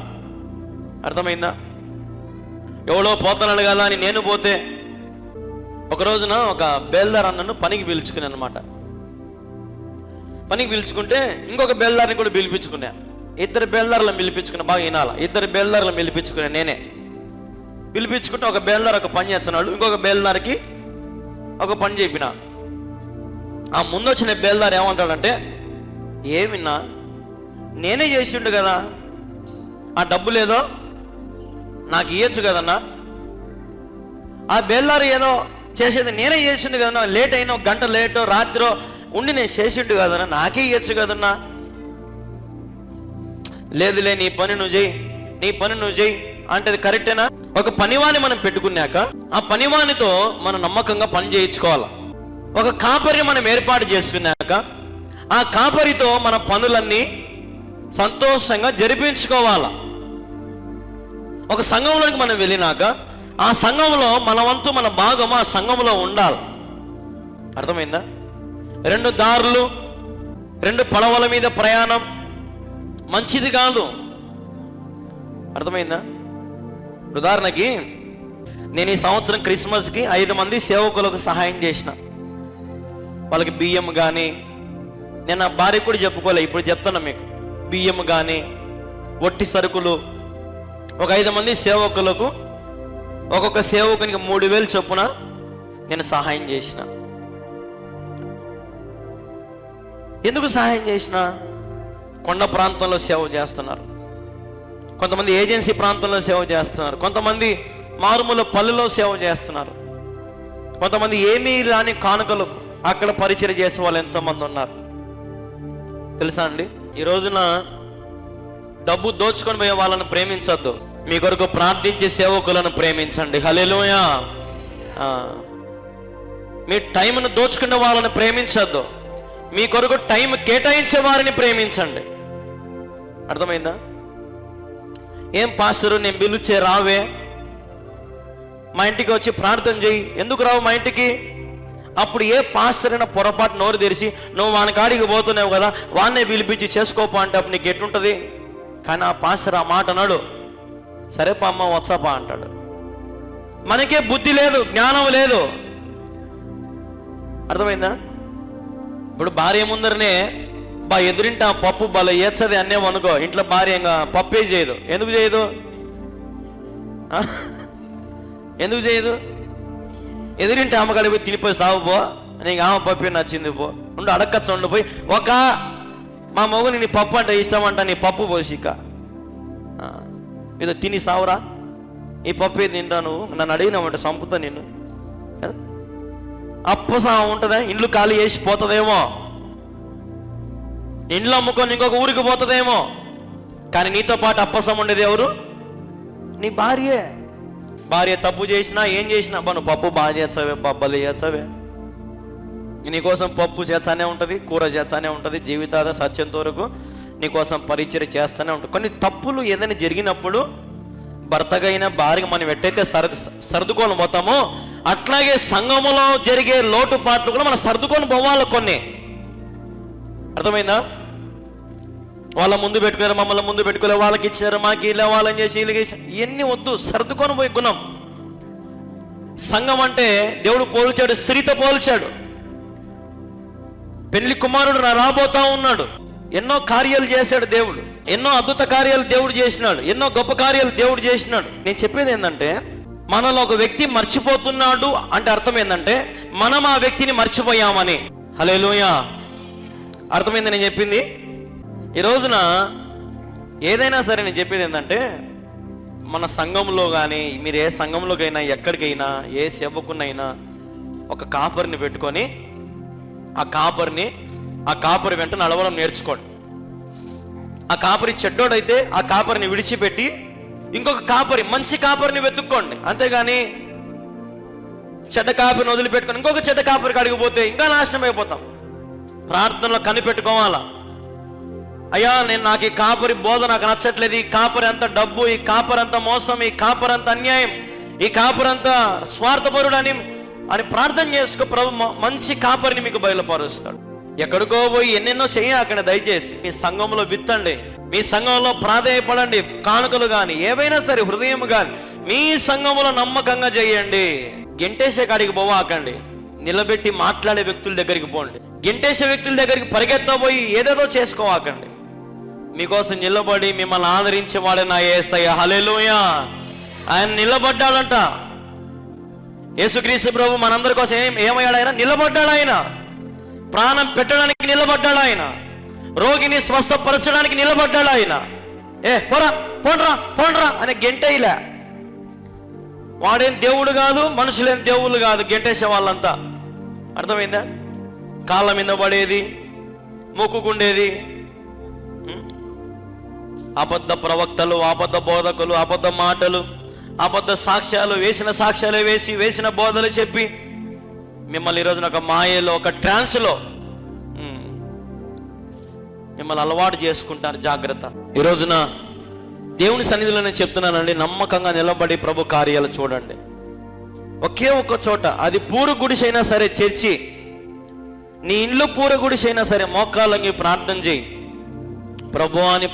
అర్థమైందా? ఎవడో పోతాను కదా అని నేను పోతే, ఒక రోజున ఒక బేల్దార్ అన్నను పనికి పిలుచుకుని అనమాట. పనికి పిలుచుకుంటే ఇంకొక బేల్దార్ని కూడా పిలిపించుకున్నా. ఇద్దరు బేల్దార్లను పిలిపించుకున్నా, బాగా వినాల. ఇద్దరు బేల్దార్లను పిలిపించుకున్నా నేనే. పిలిపించుకుంటే ఒక బేల్దార్ ఒక పని చేస్తున్నాడు, ఇంకొక బేల్దార్కి ఒక పని చెప్పిన. ఆ ముందు వచ్చిన బేల్దార్ ఏమంటాడంటే, ఏమిన్నా నేనే చేసిండు కదా, ఆ డబ్బు లేదో నాకు ఇవ్వచ్చు కదన్నా. ఆ బేల్దారు ఏదో చేసేది నేనే చేసిండు కదన్నా, లేట్ అయినా ఒక గంట లేటో రాత్రో ఉండి నేను చేసిండు కదన్నా, నాకే ఇవ్వచ్చు కదన్నా. లేదులే నీ పని నువ్వు చేయి, నీ పని నువ్వు చేయి అంటే అది కరెక్టేనా? ఒక పనివాణి మనం పెట్టుకున్నాక ఆ పనివానితో మనం నమ్మకంగా పని చేయించుకోవాలి. ఒక కాపరిని మనం ఏర్పాటు చేసుకున్నాక ఆ కాపరితో మన పనులన్నీ సంతోషంగా జరిపించుకోవాలి. ఒక సంఘంలోకి మనం వెళ్ళినాక ఆ సంఘంలో మన వంతు, మన భాగం ఆ సంఘంలో ఉండాలి. అర్థమైందా? రెండు దారులు, రెండు పడవల మీద ప్రయాణం మంచిది కాదు. అర్థమైందా? ఉదాహరణకి నేను ఈ సంవత్సరం క్రిస్మస్కి 5 మంది సేవకులకు సహాయం చేసిన. వాళ్ళకి బియ్యం కానీ, నేను నా భార్య కూడా చెప్పుకోలే, ఇప్పుడు చెప్తున్నా మీకు. బియ్యం కానీ, వట్టి సరుకులు, ఒక 5 మంది సేవకులకు ఒక్కొక్క సేవకునికి 3000 చొప్పున నేను సహాయం చేసిన. ఎందుకు సహాయం చేసిన? కొండ ప్రాంతంలో సేవ చేస్తున్నారు, కొంతమంది ఏజెన్సీ ప్రాంతంలో సేవ చేస్తున్నారు, కొంతమంది మారుమూల పల్లెలో సేవ చేస్తున్నారు, కొంతమంది ఏమీ రాని కానుకలకు అక్కడ పరిచయం చేసే వాళ్ళు ఎంతోమంది ఉన్నారు. తెలుసా అండి? ఈ రోజున డబ్బు దోచుకొని పోయే వాళ్ళని ప్రేమించొద్దు, మీ కొరకు ప్రార్థించే సేవకులను ప్రేమించండి. హల్లెలూయా. మీ టైంను దోచుకునే వాళ్ళని ప్రేమించొద్దు, మీ కొరకు టైం కేటాయించే వారిని ప్రేమించండి. అర్థమైందా? ఏం పాస్టరు నేను పిలిచే రావే, మా ఇంటికి వచ్చి ప్రార్థన చేయి. ఎందుకు రావు మా ఇంటికి? అప్పుడు ఏ పాస్టర్ అయినా పొరపాటు నోరు తెరిచి నువ్వు వాని కాడికి పోతున్నావు కదా, వాన్నే పిలిపించి చేసుకోపా అంటే అప్పుడు నీకు ఎట్లుంటుంది? కానీ ఆ పాస్టర్ ఆ మాట అన్నాడు, సరే పా అమ్మ వచ్చాపా అంటాడు. మనకే బుద్ధి లేదు, జ్ఞానం లేదు. అర్థమైందా? ఇప్పుడు భార్య ముందరనే ఎదురింట పప్పు బల ఏచ్చది అన్నేమనుకో, ఇంట్లో భార్య ఇంకా పప్పే చేయదు. ఎందుకు చేయదు? ఎందుకు చేయదు? ఎదురింటి అమ్మ కడిపోయి తినిపోయి సాగు పో, నీకు ఆమె పప్పే నచ్చింది పో, ఉండు అడక్కచ్చు ఉండిపోయి ఒక మా మగుని నీ పప్పు అంటే ఇష్టం అంట, నీ పప్పు పోసిక ఇది తిని సావురా ఈ పప్పు ఏది తింటాను, నన్ను అడిగినామంటే చంపుతా నిన్ను. అప్పసా ఉంటుందా? ఇండ్లు ఖాళీ చేసి పోతుందేమో, ఇండ్లు అమ్ముకొని ఇంకొక ఊరికి పోతుందేమో, కానీ నీతో పాటు అప్పసం ఉండేది ఎవరు? నీ భార్యే. భార్య తప్పు చేసినా ఏం చేసినా, నువ్వు పప్పు బాగా చేస్తావే, బబ్బలు చేస్తావే, నీకోసం పప్పు చేస్తానే ఉంటుంది, కూర చేస్తానే ఉంటుంది, జీవితాద సత్యంత వరకు నీకోసం పరిచయం చేస్తూనే ఉంటుంది. కొన్ని తప్పులు ఏదైనా జరిగినప్పుడు భర్తగైనా భార్యగా మనం ఎట్టయితే సర్దుకొని పోతామో అట్లాగే సంఘములో జరిగే లోటుపాట్లు కూడా మనం సర్దుకొని పోవాలి. కొన్ని అర్థమైందా? వాళ్ళ ముందు పెట్టుకున్నారు, మమ్మల్ని ముందు పెట్టుకోలేదు, వాళ్ళకి ఇచ్చారు, మాకు ఇలా వాళ్ళని చేసి వీళ్ళకి ఇవన్నీ వద్దు, సర్దుకొని పోయి గుణం. సంఘం అంటే దేవుడు పోల్చాడు, స్త్రీతో పోల్చాడు. పెళ్లి కుమారుడు రాబోతా ఉన్నాడు, ఎన్నో కార్యాలు చేశాడు దేవుడు, ఎన్నో అద్భుత కార్యాలు దేవుడు చేసినాడు, ఎన్నో గొప్ప కార్యాలు దేవుడు చేసినాడు. నేను చెప్పేది ఏంటంటే, మనలో ఒక వ్యక్తి మర్చిపోతున్నాడు అంటే అర్థం ఏంటంటే మనం ఆ వ్యక్తిని మర్చిపోయామని. హల్లెలూయా, అర్థమైంది నేను చెప్పింది? ఈ రోజున ఏదైనా సరే నేను చెప్పేది ఏంటంటే, మన సంఘంలో కానీ మీరు ఏ సంఘంలోకైనా ఎక్కడికైనా ఏ సేవకునైనా ఒక కాపరిని పెట్టుకొని ఆ కాపరి వెంట నడవడం నేర్చుకోండి. ఆ కాపరి చెడ్డోడైతే ఆ కాపరిని విడిచిపెట్టి ఇంకొక కాపరి, మంచి కాపరిని వెతుక్కోండి. అంతేగాని చెడ్డ కాపరిని వదిలిపెట్టుకొని ఇంకొక చెడ్డ కాపరికి అడిగిపోతే ఇంకా నాశనం అయిపోతాం. ప్రార్థనలో కనిపెట్టుకోవాలా, అయ్యా నాకు ఈ కాపరి బోధ నాకు నచ్చట్లేదు, ఈ కాపరి అంత డబ్బు, ఈ కాపరి అంత మోసం, ఈ కాపరి అంత అన్యాయం, ఈ కాపరి అంత స్వార్థపరుడు అని ప్రార్థన చేసుకో. ప్రభు మంచి కాపరిని మీకు బయలుపరుస్తాడు. ఎక్కడికో పోయి ఎన్నెన్నో చేయకండి. దయచేసి మీ సంఘంలో విత్తండి, మీ సంఘంలో ప్రాధేయపడండి. కానుకలు కానీ ఏవైనా సరే, హృదయం కానీ మీ సంఘంలో నమ్మకంగా చేయండి. గెంటేసే కాడికి పోవాకండి, నిలబెట్టి మాట్లాడే వ్యక్తుల దగ్గరికి పోండి. గెంటేసే వ్యక్తుల దగ్గరికి పరిగెత్తబోయి ఏదేదో చేసుకోవాకండి. మీకోసం నిలబడి మిమ్మల్ని ఆదరించేవాడే నా యేసయ్య. హల్లెలూయా, ఆయన నిలబడ్డాడంట. యేసుక్రీస్తు ప్రభు మనందరి కోసం ఏమయ్యాడు? ఆయన నిలబడ్డాడు. ఆయన ప్రాణం పెట్టడానికి నిలబడ్డాడు. ఆయన రోగిని స్వస్థపరచడానికి నిలబడ్డాడు. ఆయన పోరా పోండ్రా పోండ్రా అని గెంటేయలే. వాడేం దేవుడు కాదు, మనుషులేం దేవుళ్ళు కాదు, గెంటేసే వాళ్ళంతా. అర్థమైందా? కాళ్ళ మీద పడేది, మొక్కుకుండేది, అబద్ధ ప్రవక్తలు, అబద్ధ బోధకులు, అబద్ధ మాటలు, అబద్ధ సాక్ష్యాలు, వేసిన సాక్ష్యాలు వేసిన బోధలు చెప్పి మిమ్మల్ని ఈరోజున ఒక మాయలో, ఒక ట్రాన్స్లో మిమ్మల్ని అలవాటు చేసుకుంటారు. జాగ్రత్త. ఈ రోజున దేవుని సన్నిధిలో నేను చెప్తున్నానండి, నమ్మకంగా నిలబడి ప్రభు కార్యాలు చూడండి. ఒకే ఒక్క చోట, అది పూరు గుడిసైనా సరే, చర్చి నీ ఇంట్లో పూర గుడిసైనా సరే, మోకాళ్ళకి ప్రార్థన చేయి.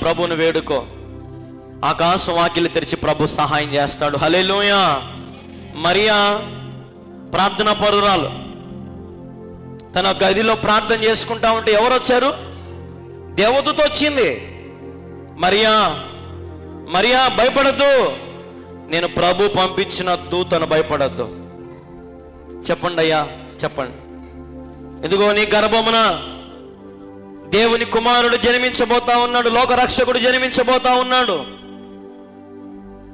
ప్రభువుని వేడుకో. ఆకాశ వాకిలి తెరిచి ప్రభు సహాయం చేస్తాడు. హల్లెలూయా. మరియా ప్రార్థన పరురాలు, తన గదిలో ప్రార్థన చేసుకుంటా ఉంటే ఎవరు వచ్చారు? దేవదూత వచ్చింది. మరియా భయపడద్దు, నేను ప్రభు పంపించిన దూతను భయపడద్దు. చెప్పండి అయ్యా, చెప్పండి. ఇదిగో నీ గర్భమున దేవుని కుమారుడు జన్మించబోతా ఉన్నాడు, లోకరక్షకుడు జన్మించబోతా ఉన్నాడు.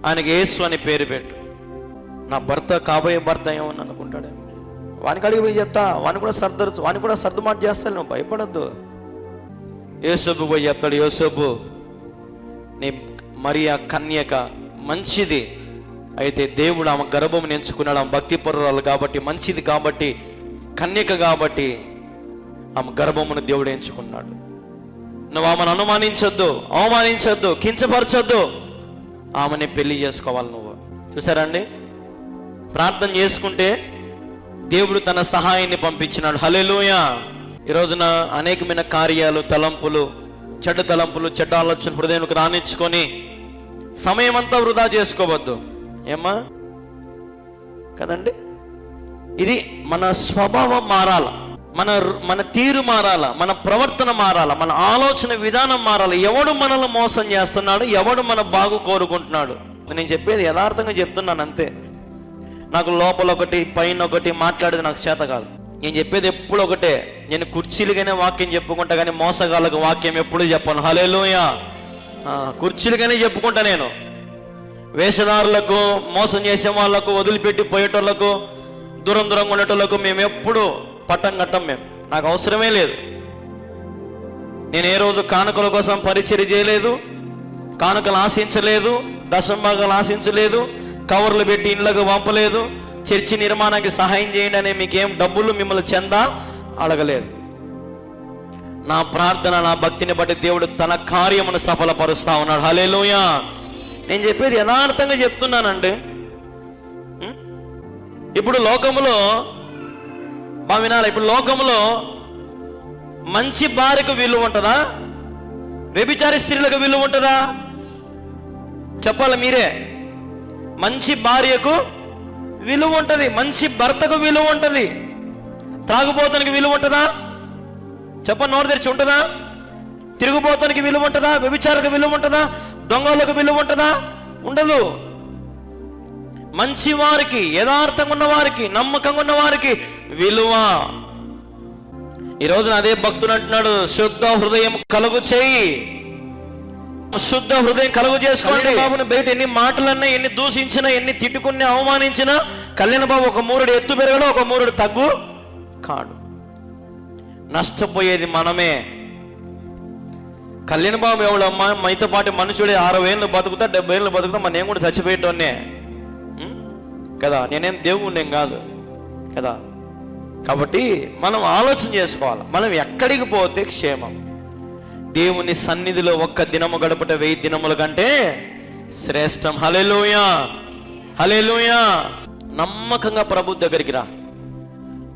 ఆయనకి యేసు అని పేరు పెట్టు. నా భర్త కాబోయే భర్త ఏమని అనుకుంటాడు. వానికి అడిగి పోయి చెప్తా, వాని కూడా సర్దుమాట చేస్తాను, నువ్వు భయపడద్దు. యోసేపు పోయి చెప్తాడు, యోసేపు నీ మరియా కన్యక మంచిది, అయితే దేవుడు ఆమె గర్భమును ఎంచుకున్నాడు. ఆమె భక్తి పరురాలు కాబట్టి, మంచిది కాబట్టి, కన్యక కాబట్టి ఆమె గర్భమును దేవుడు ఎంచుకున్నాడు. నువ్వు ఆమెను అవమానించొద్దు, కించపరచొద్దు. ఆమెని పెళ్లి చేసుకోవాలి నువ్వు. చూసారండి, ప్రార్థన చేసుకుంటే దేవుడు తన సహాయాన్ని పంపించినాడు. హల్లెలూయా. ఈ రోజున అనేకమైన కార్యాలు, తలంపులు, చెడ్డ ఆలోచన హృదయానికి రానిచ్చుకొని సమయం అంతా వృధా చేసుకోవద్దు. ఏమ్మా కదండి? ఇది మన స్వభావం మారాల, మన తీరు మారాల, మన ప్రవర్తన మారాల, మన ఆలోచన విధానం మారాలి. ఎవడు మనల్ని మోసం చేస్తున్నాడు, ఎవడు మన బాగు కోరుకుంటున్నాడు? నేను చెప్పేది యథార్థంగా చెప్తున్నాను అంతే. నాకు లోపల ఒకటి పైన ఒకటి మాట్లాడేది నాకు చేత కాదు. నేను చెప్పేది ఎప్పుడు ఒకటే. నేను కుర్చీలుగానే వాక్యం చెప్పుకుంటా, కానీ మోసగాళ్ళకు వాక్యం ఎప్పుడు చెప్పను. హల్లెలూయా. కుర్చీలుగానే చెప్పుకుంటా నేను. వేషధారులకు, మోసం చేసే వాళ్ళకు, వదిలిపెట్టి పోయేటోళ్లకు, దూరం దూరంగా ఉండేటోళ్లకు మేము ఎప్పుడు పట్టం కట్టం. నాకు అవసరమే లేదు. నేను ఏ రోజు కానుకల కోసం పరిచర్య చేయలేదు, కానుకలు ఆశించలేదు, దశంభాగాలు ఆశించలేదు, కవర్లు పెట్టి ఇండ్లకు పంపలేదు, చర్చి నిర్మాణానికి సహాయం చేయండి అనే మీకేం డబ్బులు మిమ్మల్ని చెందా అడగలేదు. నా ప్రార్థన, నా భక్తిని బట్టి దేవుడు తన కార్యమును సఫలపరుస్తా ఉన్నాడు. హల్లెలూయా. నేను చెప్పేది యథార్థంగా చెప్తున్నానండి. ఇప్పుడు లోకములో వినాలి, ఇప్పుడు లోకములో మంచి భార్యకు విలువ ఉంటుందా? వ్యభిచారి స్త్రీలకు విలువ ఉంటుందా? చెప్పాలి మీరే. మంచి భార్యకు విలువ ఉంటుంది, మంచి భర్తకు విలువ ఉంటుంది. త్రాగుబోతానికి విలువ ఉంటుందా? చెప్పండి, నోరు తెరిచి ఉంటుందా? తిరుగుబోతానికి విలువ ఉంటుందా? వ్యభిచారకు విలువ ఉంటుందా? దొంగలకు విలువ ఉంటుందా? ఉండదు. మంచి వారికి, యథార్థంగా ఉన్న వారికి, నమ్మకంగా ఉన్న వారికి విలువ. ఈ రోజున అదే భక్తుడు అంటున్నాడు, శుద్ధ హృదయం కలుగు చేయి, శుద్ధ హృదయం కలుగు చేసుకోండి. బాబుని బయట ఎన్ని మాటలన్నా, ఎన్ని దూషించినా, ఎన్ని తిట్టుకున్నా, అవమానించినా కళ్యాణ బాబు ఒక మూరుడు ఎత్తు పెరగడు, ఒక మూరుడు తగ్గు కాడు. నష్టపోయేది మనమే. కళ్యాణ బాబు ఎవడమ్మా? మైతో పాటు మనుషుడే 60 ఏళ్ళు బతుకుతా, 70 ఏళ్ళు బతుకుతా, మరి నేను కూడా చచ్చిపోయేటోనే కదా, నేనేం దేవుణ్ణేం కాదు కదా. కాబట్టి మనం ఆలోచన చేసుకోవాలి, మనం ఎక్కడికి పోతే క్షేమం. దేవుని సన్నిధిలో ఒక్క దినము గడపట 1000 దినముల కంటే శ్రేష్టం. హల్లెలూయా, హల్లెలూయా. నమ్మకంగా ప్రభు దగ్గరికి రా,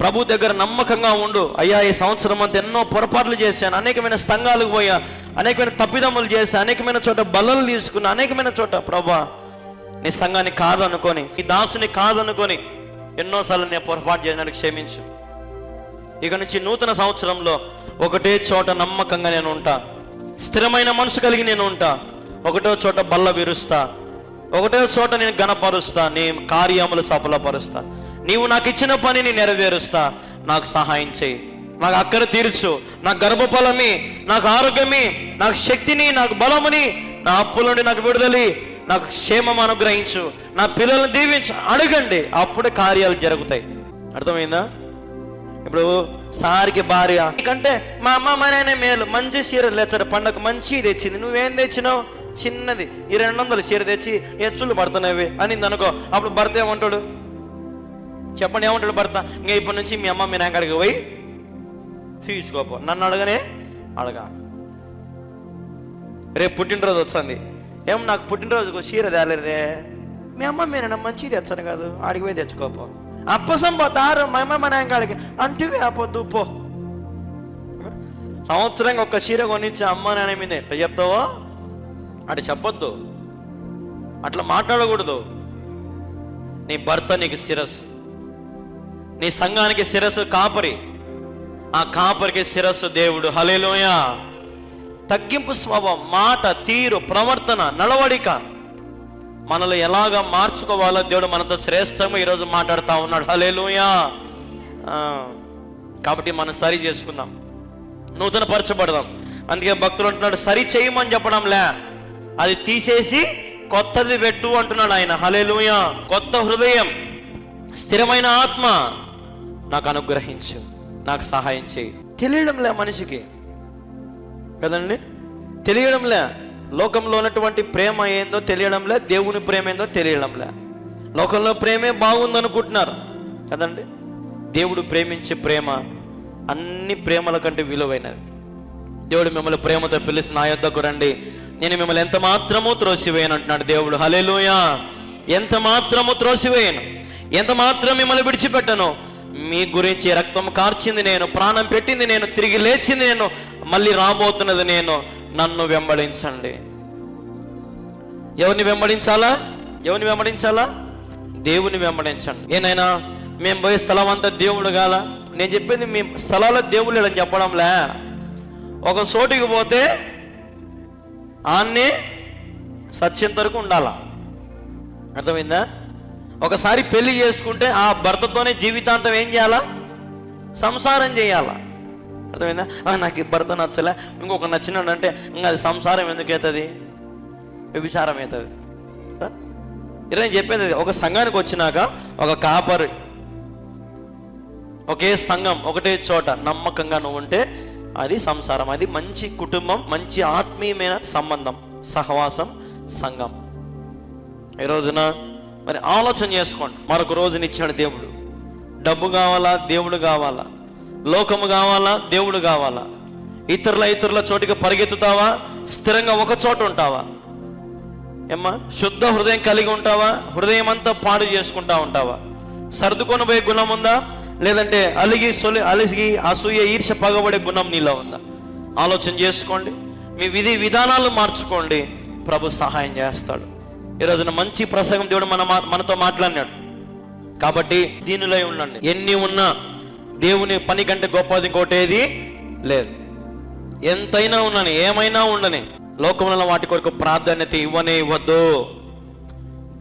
ప్రభు దగ్గర నమ్మకంగా ఉండు. అయ్యా, ఈ సంవత్సరం అంతా ఎన్నో పొరపాట్లు చేశాను, అనేకమైన సంఘాలకు పోయా, అనేకమైన తప్పిదమ్ములు చేశా, అనేకమైన చోట బలలు తీసుకున్నా, అనేకమైన చోట ప్రభా నీ సంఘాన్ని కాదనుకొని, నీ దాసుని కాదనుకొని ఎన్నోసార్లు నేను పొరపాటు చేయడానికి క్షమించు. ఇక నుంచి నూతన సంవత్సరంలో ఒకటే చోట నమ్మకంగా నేను ఉంటా, స్థిరమైన మనసు కలిగి నేను ఉంటా, ఒకటో చోట బల్ల విరుస్తా, ఒకటో చోట నేను గణపరుస్తా, నీ కార్యములు సఫలపరుస్తా, నీవు నాకు ఇచ్చిన పనిని నెరవేరుస్తా. నాకు సహాయం చేయి, నాకు అక్కర తీర్చు, నాకు గర్భఫలమి, నాకు ఆరోగ్యమి, నాకు శక్తిని, నాకు బలముని, నా అప్పుల నుండి నాకు విడుదలి, నాకు క్షేమం అనుగ్రహించు, నా పిల్లల్ని దీవించు. అడగండి, అప్పుడే కార్యాలు జరుగుతాయి. అర్థమైందా? ఇప్పుడు సారికి భార్య కంటే మా అమ్మ మా నాయనే మేలు, మంచి చీర లేచారు, పండగ మంచి తెచ్చింది, నువ్వేం తెచ్చినావు? చిన్నది, ఈ 200 చీర తెచ్చి ఎచ్చులు పడుతున్నాయి అనింది అనుకో. అప్పుడు భర్త ఏమంటాడు? చెప్పండి, ఏమంటాడు భర్త? ఇంకా ఇప్పటి నుంచి మీ అమ్మ మీ నాన్న కాడికి పోయి తీసుకోపో, నన్ను అడగనే అడగా. రేపు పుట్టినరోజు వచ్చింది, ఏం నాకు పుట్టినరోజుకు చీర తేలేదే, మీ అమ్మ మీరు మంచిది తెచ్చాను కాదు, ఆడికి పోయి తెచ్చుకోపో. అప్పసం పోతారు మా అమ్మ మా నాన్న కాడికి అంటే ఆపొద్దు పో. సంవత్సరంగా ఒక్క చీర కొనిచ్చి అమ్మ నాన్న మీద ఎట్లా చెప్తావో అటు చెప్పొద్దు, అట్లా మాట్లాడకూడదు. నీ భర్త నీకు శిరస్సు, నీ సంఘానికి శిరస్సు కాపరి, ఆ కాపరికి శిరస్సు దేవుడు. హల్లెలూయా. తగ్గింపు స్వభావం, మాట తీరు, ప్రవర్తన, నడవడిక మనలో ఎలాగా మార్చుకోవాలో దేవుడు మనతో శ్రేష్టంగా ఈరోజు మాట్లాడుతూ ఉన్నాడు. హల్లెలూయా. కాబట్టి మనం సరి చేసుకుందాం, నూతన పరచబడదాం. అందుకే భక్తులు అంటున్నాడు, సరి చేయమని చెప్పడంలే, అది తీసేసి కొత్తది పెట్టు అంటున్నాడు ఆయన. హల్లెలూయా. కొత్త హృదయం, స్థిరమైన ఆత్మ నాకు అనుగ్రహించు, నాకు సహాయం చేయి. తెలియడంలే మనిషికి కదండి, తెలియడంలే. లోకంలో ఉన్నటువంటి ప్రేమ ఏందో తెలియడంలే, దేవుని ప్రేమ ఏందో తెలియడంలే. లోకంలో ప్రేమే బాగుందనుకుంటున్నారు కదండి. దేవుడు ప్రేమించే ప్రేమ అన్ని ప్రేమల కంటే విలువైనది. దేవుడు మిమ్మల్ని ప్రేమతో పిలిచి నా యొద్దకు రండి, నేను మిమ్మల్ని ఎంత మాత్రమూ త్రోసివేయను అంటున్నాడు దేవుడు. హల్లెలూయా. ఎంత మాత్రము త్రోసివేయను, ఎంత మాత్రం మిమ్మల్ని విడిచిపెట్టను. మీ గురించి రక్తం కార్చింది నేను, ప్రాణం పెట్టింది నేను, తిరిగి లేచింది నేను, మళ్ళీ రాబోతున్నది నేను. నన్ను వెంబడించండి. ఎవరిని వెంబడించాలా? ఎవరిని వెంబడించాలా? దేవుని వెంబడించండి. ఏనైనా మేము పోయే స్థలం అంతా దేవుడు కాదా? నేను చెప్పింది మీ స్థలాల్లో దేవుడు లేడని చెప్పడంలే. ఒక చోటికి పోతే ఆన్నే సత్యంత వరకు ఉండాలా. అర్థమైందా? ఒకసారి పెళ్లి చేసుకుంటే ఆ భర్తతోనే జీవితాంతం ఏం చేయాలా? సంసారం చేయాలా. అర్థమైందా? నాకు ఈ భర్త నచ్చలే, ఇంకొక నచ్చినాడు అంటే ఇంకా అది సంసారం ఎందుకు అవుతుంది? వ్యభిచారం అవుతుంది. నేను చెప్పేది ఒక సంఘానికి వచ్చినాక ఒక కాపరి, ఒకే సంఘం, ఒకటే చోట నమ్మకంగా నువ్వు ఉంటే అది సంసారం, అది మంచి కుటుంబం, మంచి ఆత్మీయమైన సంబంధం, సహవాసం, సంఘం. ఈ రోజున మరి ఆలోచన చేసుకోండి. మరొక రోజునిచ్చాడు దేవుడు. డబ్బు కావాలా, దేవుడు కావాలా? లోకము కావాలా, దేవుడు కావాలా? ఇతరుల చోటికి పరిగెత్తుతావా, స్థిరంగా ఒక చోట ఉంటావా? ఏమ్మా, శుద్ధ హృదయం కలిగి ఉంటావా, హృదయం అంతా పాడు చేసుకుంటా ఉంటావా? సర్దుకొని పోయే గుణం ఉందా, లేదంటే అలిగి అసూయ ఈర్ష పగబడే గుణం నీలో ఉందా? ఆలోచన చేసుకోండి. మీ విధానాలు మార్చుకోండి. ప్రభు సహాయం చేస్తాడు. ఈరోజున మంచి ప్రసంగం దేవుడు మనతో మాట్లాడినాడు. కాబట్టి దీనిలో ఉండండి. ఎన్ని ఉన్నా దేవుని పని కంటే గొప్పది ఇంకోటేది లేదు. ఎంతైనా ఉన్నాను, ఏమైనా ఉండని, లోకంలో వాటి కొరకు ప్రాధాన్యత ఇవ్వద్దు.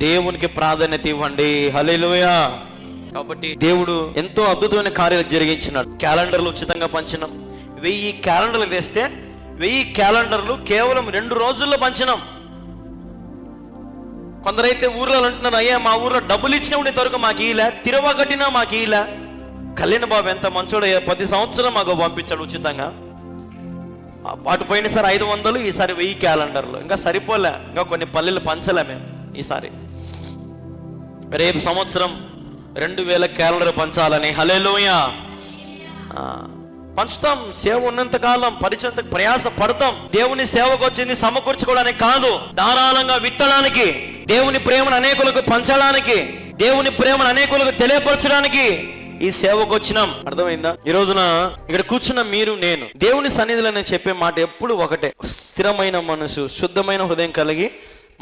దేవునికి ప్రాధాన్యత ఇవ్వండి. హల్లెలూయా. కాబట్టి దేవుడు ఎంతో అద్భుతమైన కార్యాలు జరిగించినాడు. క్యాలెండర్లు ఉచితంగా పంచినాం. 1000 క్యాలెండర్లు తెస్తే 1000 క్యాలెండర్లు కేవలం 2 రోజుల్లో పంచినాం. కొందరైతే ఊర్లో అంటున్నారు, అయ్యా మా ఊర్లో డబ్బులు ఇచ్చినప్పుడు ఇంతవరకు మాకు ఇలా, తిరవ కట్టినా మాకు ఇలా. కళ్యాణ బాబు ఎంత మంచోడయ్యా, 10 సంవత్సరం మాకు పంపించాడు ఉచితంగా. అటు పోయినసారి 500, ఈసారి 1000 క్యాలెండర్లు. ఇంకా సరిపోలే, ఇంకా కొన్ని పల్లెలు పంచలే మేము ఈసారి. రేపు సంవత్సరం 2000 క్యాలెండర్ పంచాలని. హల్లెలూయా. పంచుతాం. సేవ ఉన్నంత కాలం ప్రయాస పడతాం. దేవుని సేవకు వచ్చింది సమకూర్చుకోవడానికి కాదు, ధారాళంగా విత్తడానికి, దేవుని ప్రేమను అనేకులకు పంచడానికి, దేవుని ప్రేమను అనేకులకు తెలియపరచడానికి ఈ సేవకు వచ్చినాం. అర్థమైందా? ఈ రోజున ఇక్కడ కూర్చున్న మీరు, నేను దేవుని సన్నిధిలో నేను చెప్పే మాట ఎప్పుడు ఒకటే, స్థిరమైన మనసు, శుద్ధమైన హృదయం కలిగి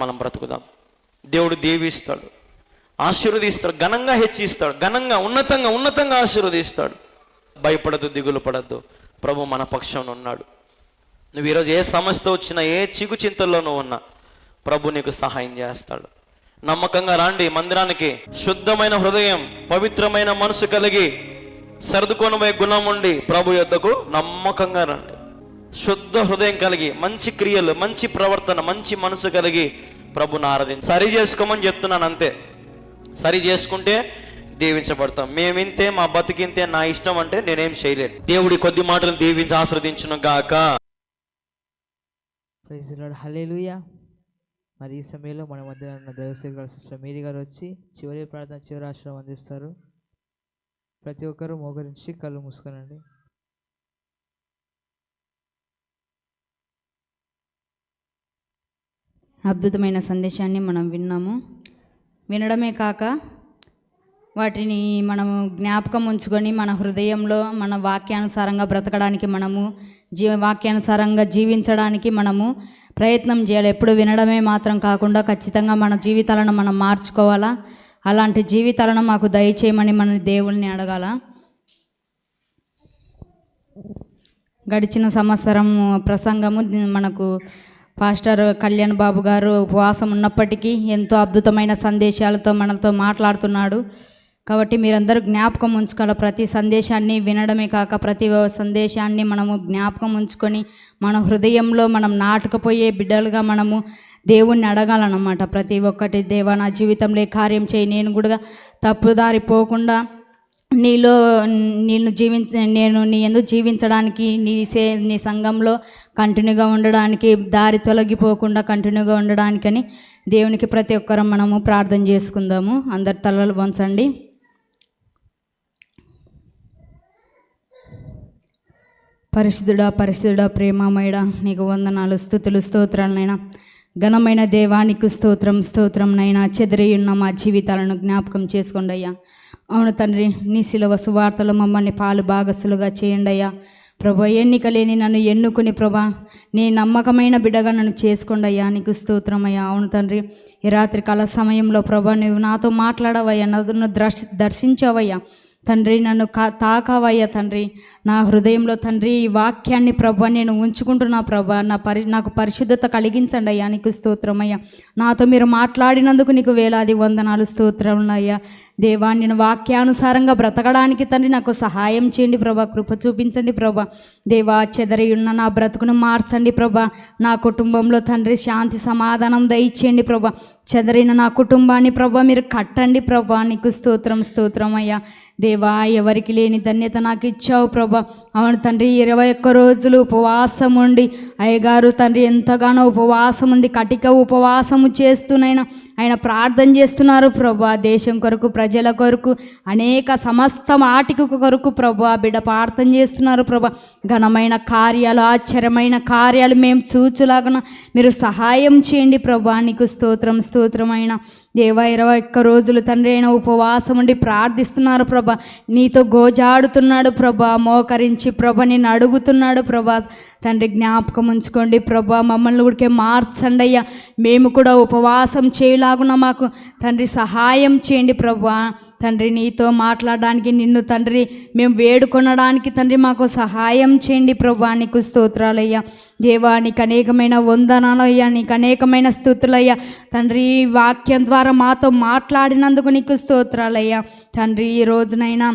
మనం బ్రతుకుదాం. దేవుడు దీవిస్తాడు, ఆశీర్వదిస్తాడు, ఘనంగా హెచ్చిస్తాడు, ఘనంగా ఉన్నతంగా ఆశీర్వదిస్తాడు. భయపడద్దు, దిగులు పడద్దు. ప్రభు మన పక్షంలో ఉన్నాడు. నువ్వు ఈరోజు ఏ సమస్యతో వచ్చినా, ఏ చీకు చింతల్లో నువ్వు ఉన్నా, ప్రభు నీకు సహాయం చేస్తాడు. నమ్మకంగా రండి మందిరానికి. శుద్ధమైన హృదయం, పవిత్రమైన మనసు కలిగి, సర్దుకొని పోయే గుణం ఉండి ప్రభు యొద్దకు నమ్మకంగా రండి. శుద్ధ హృదయం కలిగి, మంచి క్రియలు, మంచి ప్రవర్తన, మంచి మనసు కలిగి ప్రభుని ఆరాధించి సరి చేసుకోమని చెప్తున్నాను. అంతే. సరి చేసుకుంటే దీవించబడతాం. మేమింతే, మా బతికింతే, నా ఇష్టం అంటే నేనేం చేయలేదు. దేవుడి కొద్ది మాటలు దీవించి ఆశీర్వదించును గాక. Praise the lord. హల్లెలూయా. మరి ఈ సమయంలో మన మధ్య ఉన్న దైవసేవకులు సిస్టర్ మేరీ గారు వచ్చి చివరి ప్రార్థన, చివరి ఆశ్రమం అందిస్తారు. ప్రతి ఒక్కరూ మోకరించి కళ్ళు మూసుకోనండి. అద్భుతమైన సందేశాన్ని మనం విన్నాము. వినడమే కాక వాటిని మనము జ్ఞాపకం ఉంచుకొని మన హృదయంలో మన వాక్యానుసారంగా బ్రతకడానికి, మనము వాక్యానుసారంగా జీవించడానికి మనము ప్రయత్నం చేయాలి. ఎప్పుడు వినడమే మాత్రం కాకుండా ఖచ్చితంగా మన జీవితాలను మనం మార్చుకోవాలా. అలాంటి జీవితాలను మాకు దయచేయమని మన దేవుల్ని అడగాల. గడిచిన సంవత్సరం ప్రసంగము మనకు పాస్టర్ కళ్యాణ్ బాబు గారు ఉపవాసం ఉన్నప్పటికీ ఎంతో అద్భుతమైన సందేశాలతో మనతో మాట్లాడుతున్నాడు. కాబట్టి మీరందరూ జ్ఞాపకం ఉంచుకోవాలి. ప్రతి సందేశాన్ని వినడమే కాక ప్రతి సందేశాన్ని మనము జ్ఞాపకం ఉంచుకొని మన హృదయంలో మనం నాటుకుపోయే బిడ్డలుగా మనము దేవుణ్ణి అడగాలన్నమాట. ప్రతి ఒక్కటి, దేవా నా జీవితంలో కార్యం చేయి, నేను కూడా తప్పుదారిపోకుండా నేను నీ ఎందుకు జీవించడానికి, నీ సంఘంలో కంటిన్యూగా ఉండడానికి, దారి తొలగిపోకుండా కంటిన్యూగా ఉండడానికని దేవునికి ప్రతి ఒక్కరం మనము ప్రార్థన చేసుకుందాము. అందరి తలలు వంచండి. పరిశుద్ధుడా ప్రేమమయుడా, నీకు వందనాలు, స్తుతులు, స్తోత్రాలనైనా. ఘనమైన దేవానికి స్తోత్రం నైనా. చెదిరి ఉన్న మా జీవితాలను జ్ఞాపకం చేసుకోండి అయ్యా. అవును తండ్రి, నీ శిలువ సువార్తలో మమ్మల్ని పాలు భాగస్తులుగా చేయండి అయ్యా. ప్రభా, ఎన్నిక లేని నన్ను ఎన్నుకుని ప్రభా నీ నమ్మకమైన బిడ్డగా నన్ను చేసుకోండి అయ్యా. నీకు స్తోత్రం అయ్యా. అవును తండ్రి, ఈ రాత్రి కాల సమయంలో ప్రభా నువ్వు నాతో మాట్లాడవయ్యా, నన్ను దర్శించావయ్యా తండ్రి, నన్ను తాకావయ్యా తండ్రి. నా హృదయంలో తండ్రి ఈ వాక్యాన్ని ప్రభా నేను ఉంచుకుంటున్నా ప్రభా. నాకు పరిశుద్ధత కలిగించండి అయ్యా. నీకు స్తోత్రం అయ్యా. నాతో మీరు మాట్లాడినందుకు నీకు వేలాది వందనాలు, స్తోత్రములు అయ్యా. దేవా, నేను వాక్యానుసారంగా బ్రతకడానికి తండ్రి నాకు సహాయం చేయండి ప్రభా. కృప చూపించండి ప్రభా. దేవా, చెదరి ఉన్న నా బ్రతుకును మార్చండి ప్రభా. నా కుటుంబంలో తండ్రి శాంతి సమాధానం దయచేయండి ప్రభా. చెదరిన నా కుటుంబాన్ని ప్రభా మీరు కట్టండి ప్రభా. నీకు స్తోత్రం స్తోత్రం అయ్యా. దేవా, ఎవరికి లేని ధన్యత నాకు ఇచ్చావు ప్రభా. అవును తండ్రి, 21 రోజులు ఉపవాసం ఉండి అయ్యగారు తండ్రి ఎంతగానో ఉపవాసం ఉండి కటిక ఉపవాసము చేస్తూనైనా ఆయన ప్రార్థన చేస్తున్నారు ప్రభా. దేశం కొరకు, ప్రజల కొరకు, అనేక సమస్త మాటిక కొరకు ప్రభా బిడ్డ ప్రార్థన చేస్తున్నారు ప్రభా. ఘనమైన కార్యాలు, ఆశ్చర్యమైన కార్యాలు మేము చూచులాగన మీరు సహాయం చేయండి ప్రభా. నీకు స్తోత్రం స్తోత్రమైన దేవా. 21 రోజులు తండ్రి అయిన ఉపవాసం ఉండి ప్రార్థిస్తున్నారు ప్రభా. నీతో గోజాడుతున్నాడు ప్రభా, మోకరించి ప్రభా నిన్ను అడుగుతున్నాడు ప్రభా. తండ్రి జ్ఞాపకం ఉంచుకోండి ప్రభా, మమ్మల్ని ఉడికే మార్చండి అయ్యా. మేము కూడా ఉపవాసం చేయలాగున మాకు తండ్రి సహాయం చేయండి ప్రభా. తండ్రి నీతో మాట్లాడడానికి, నిన్ను తండ్రి మేము వేడుకొనడానికి తండ్రి మాకు సహాయం చేయండి ప్రభా. నీకు స్తోత్రాలయ్యా. దేవా, నీకు అనేకమైన వందనాలయ్యా, నీకు అనేకమైన స్తుతులయ్యా. తండ్రి వాక్యం ద్వారా మాతో మాట్లాడినందుకు నీకు స్తోత్రాలయ్యా. తండ్రి ఈ రోజునైనా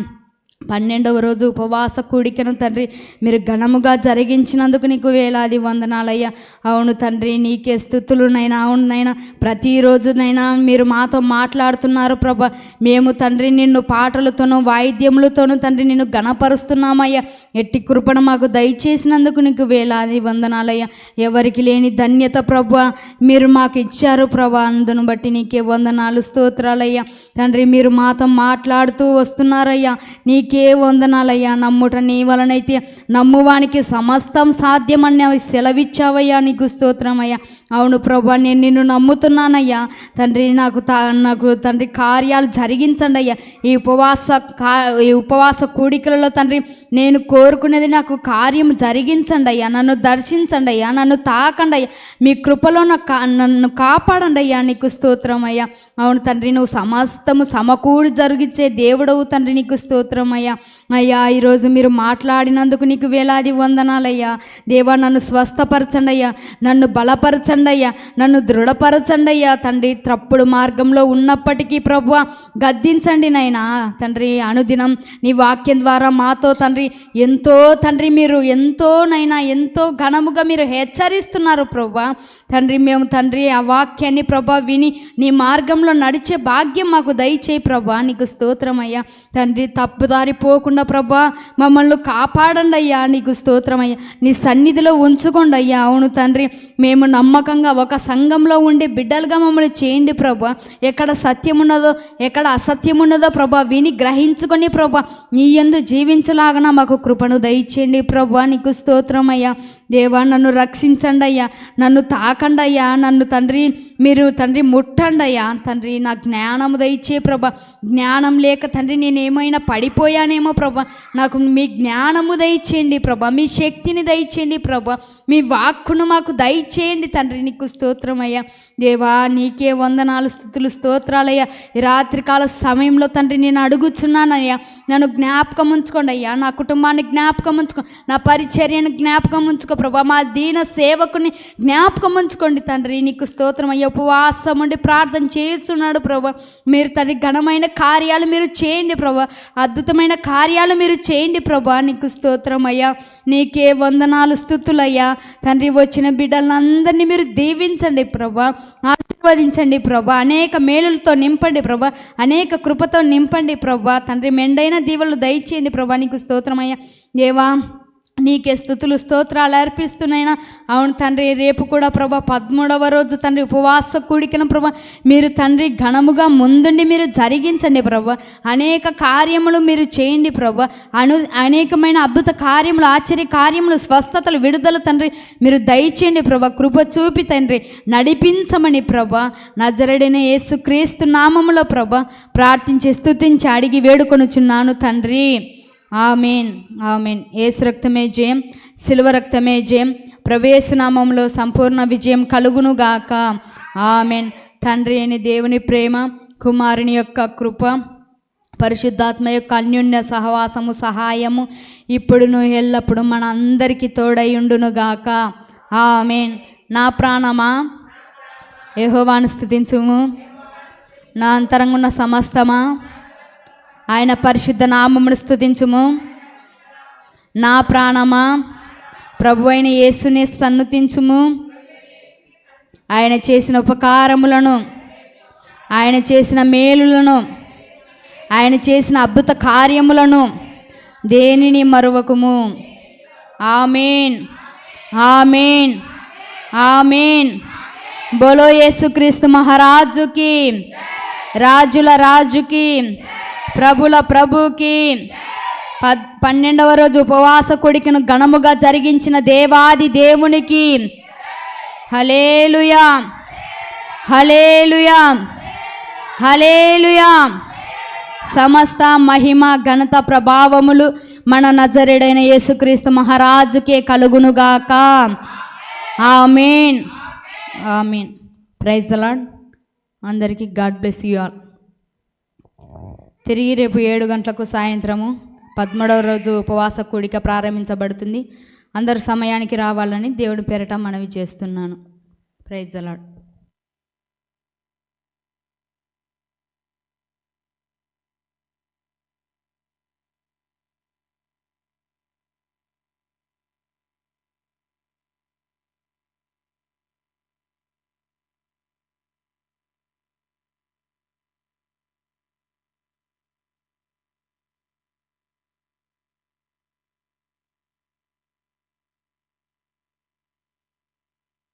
12వ రోజు ఉపవాస కూడికను తండ్రి మీరు ఘనముగా జరిగించినందుకు నీకు వేలాది వందనాలయ్యా. అవును తండ్రి, నీకే స్తుతులునైనా. అవునైనా ప్రతిరోజునైనా మీరు మాతో మాట్లాడుతున్నారు ప్రభా. మేము తండ్రి నిన్ను పాటలతోనూ వాయిద్యములతోనూ తండ్రి నిన్ను ఘనపరుస్తున్నామయ్యా. ఎట్టి కృపను మాకు దయచేసినందుకు నీకు వేలాది వందనాలయ్యా. ఎవరికి లేని ధన్యత ప్రభా మీరు మాకు ఇచ్చారు ప్రభా. అందును బట్టి నీకే వందనాలు స్తోత్రాలయ్యా. తండ్రి మీరు మాతో మాట్లాడుతూ వస్తున్నారయ్యా. నీకే వందనాలయ్యా. నమ్ముట నీ వలనైతే నమ్మువానికి సమస్తం సాధ్యమని సెలవిచ్చావయ్యా. నీకు స్తోత్రమయ్యా. అవును ప్రభా, నేను నిన్ను నమ్ముతున్నానయ్యా. తండ్రి నాకు తండ్రి కార్యాలు జరిగించండి అయ్యా. ఈ ఉపవాస కూడికలలో తండ్రి నేను కోరుకునేది నాకు కార్యం జరిగించండి అయ్యా. నన్ను దర్శించండి అయ్యా, నన్ను తాకండి అయ్యా. మీ కృపలో నన్ను కాపాడండి అయ్యా. నీకు స్తోత్రం అయ్యా. అవును తండ్రి, నువ్వు సమస్తము సమకూడి జరిగించే దేవుడవు తండ్రి. నీకు స్తోత్రం అయ్యా. అయ్యా, ఈరోజు మీరు మాట్లాడినందుకు నీకు వేలాది వందనాలయ్యా. దేవా, నన్ను స్వస్థపరచండి అయ్యా, నన్ను బలపరచండి అయ్యా, నన్ను దృఢపరచండి అయ్యా. తండ్రి తప్పుడు మార్గంలో ఉన్నప్పటికీ ప్రభువా గద్దించండి నైనా. తండ్రి అనుదినం నీ వాక్యం ద్వారా మాతో తండ్రి ఎంతో తండ్రి మీరు ఎంతో ఘనముగా మీరు హెచ్చరిస్తున్నారు ప్రభువా. తండ్రి మేము తండ్రి ఆ వాక్యాన్ని ప్రభా విని నీ మార్గంలో నడిచే భాగ్యం మాకు దయచేయి ప్రభా. నీకు స్తోత్రం అయ్యా. తండ్రి తప్పుదారి పోకుండా ప్రభా మమ్మల్ని కాపాడండి అయ్యా. నీకు స్తోత్రం అయ్యా. నీ సన్నిధిలో ఉంచుకోండి అయ్యా. అవును తండ్రి, మేము నమ్మకంగా ఒక సంఘంలో ఉండే బిడ్డలుగా మమ్మల్ని చేయండి ప్రభా. ఎక్కడ సత్యం ఉన్నదో, ఎక్కడ అసత్యం ఉన్నదో ప్రభా విని గ్రహించుకొని ప్రభా నీ యందు జీవించలాగన మాకు కృపను దయచేయండి ప్రభా. నీకు స్తోత్రం అయ్యా. దేవా, నన్ను రక్షించండి అయ్యా, నన్ను తాకండి అయ్యా, నన్ను తండ్రి మీరు తండ్రి ముట్టండి అయ్యా. తండ్రి నా జ్ఞానము దయచే ప్రభా. జ్ఞానం లేక తండ్రి నేను ఏమైనా పడిపోయానేమో ప్రభా. నాకు మీ జ్ఞానము దయచేయండి ప్రభా, మీ శక్తిని దయచేయండి ప్రభా, మీ వాక్కును మాకు దయచేయండి తండ్రి. నీకు స్తోత్రం అయ్యా. దేవా, నీకే వందనాలు స్తుతులు స్తోత్రాలయ్యా. ఈ రాత్రికాల సమయంలో తండ్రి నేను అడుగుచున్నానయ్యా, నన్ను జ్ఞాపకం ఉంచుకోండి అయ్యా. నా కుటుంబాన్ని జ్ఞాపకం ఉంచుకో, నా పరిచర్యను జ్ఞాపకం ఉంచుకో ప్రభా. మా దీన సేవకుని జ్ఞాపకం ఉంచుకోండి తండ్రి. నీకు స్తోత్రం అయ్యా. ఉపవాసం ఉండి ప్రార్థన చేస్తున్నాడు ప్రభా. మీరు తండ్రి ఘనమైన కార్యాలు మీరు చేయండి ప్రభా, అద్భుతమైన కార్యాలు మీరు చేయండి ప్రభా. నీకు స్తోత్రం అయ్యా. నీకే వందనాలు స్తుతులయ్యా. తండ్రి వచ్చిన బిడ్డలందరినీ మీరు దీవించండి ప్రభా, ఆశీర్వదించండి ప్రభా. అనేక మేలులతో నింపండి ప్రభా, అనేక కృపతో నింపండి ప్రభా. తండ్రి మెండైన దీవెనలు దయచేయండి ప్రభా. నీకు స్తోత్రమయ్యా. దేవా, నీకే స్తుతులు స్తోత్రాలు అర్పిస్తున్నాయినా. అవును తండ్రి, రేపు కూడా ప్రభా 13వ రోజు తండ్రి ఉపవాస కూడికను ప్రభా మీరు తండ్రి ఘనముగా ముందుండి మీరు జరిగించండి ప్రభా. అనేక కార్యములు మీరు చేయండి ప్రభా. అనేకమైన అద్భుత కార్యములు, ఆశ్చర్య కార్యములు, స్వస్థతలు, విడుదల తండ్రి మీరు దయచేయండి ప్రభా. కృప చూపి తండ్రి నడిపించమని ప్రభా నజరేయుడైన యేసుక్రీస్తు నామములో ప్రభా ప్రార్థించి స్తుతించి అడిగి వేడుకొనుచున్నాను తండ్రి. Amen amen. యేసు రక్తమే జయం, శిలువ రక్తమే జయం. ప్రవేశనామంలో సంపూర్ణ విజయం కలుగునుగాక. ఆమెన్. తండ్రి అయిన దేవుని ప్రేమ, కుమారుని యొక్క కృప, పరిశుద్ధాత్మ యొక్క అన్యోన్య సహవాసము, సహాయము ఇప్పుడును ఎల్లప్పుడు మన అందరికీ తోడైయుండునుగాక. ఆమెన్. నా ప్రాణమా యెహోవాను స్తుతించుము, నా అంతరంగున్న సమస్తమా ఆయన పరిశుద్ధ నామమును స్తుతించుము. నా ప్రాణమా ప్రభు అయిన యేసుని సన్నుతించుము, ఆయన చేసిన ఉపకారములను ఆయన చేసిన మేలులను, ఆయన చేసిన అద్భుత కార్యములను దేనిని మరువకుము. ఆమేన్, ఆమేన్, ఆమేన్. బోలో యేసుక్రీస్తు మహారాజుకి, రాజుల రాజుకి, ప్రభుల ప్రభుకి. 12వ రోజు ఉపవాస కూడికను ఘనముగా జరిగించిన దేవాది దేవునికి హల్లెలూయా, హల్లెలూయా, హల్లెలూయా. సమస్త మహిమ ఘనత ప్రభావములు మన నజరేయుడైన యేసుక్రీస్తు మహారాజుకే కలుగునుగాక. Amen, amen. Praise the lord. అందరికీ గాడ్ బ్లెస్ యూ ఆల్. తిరిగి రేపు 7 గంటలకు సాయంత్రము 13వ రోజు ఉపవాస కూడిక ప్రారంభించబడుతుంది. అందరూ సమయానికి రావాలని దేవుడి పేరట మనవి చేస్తున్నాను. Praise the lord.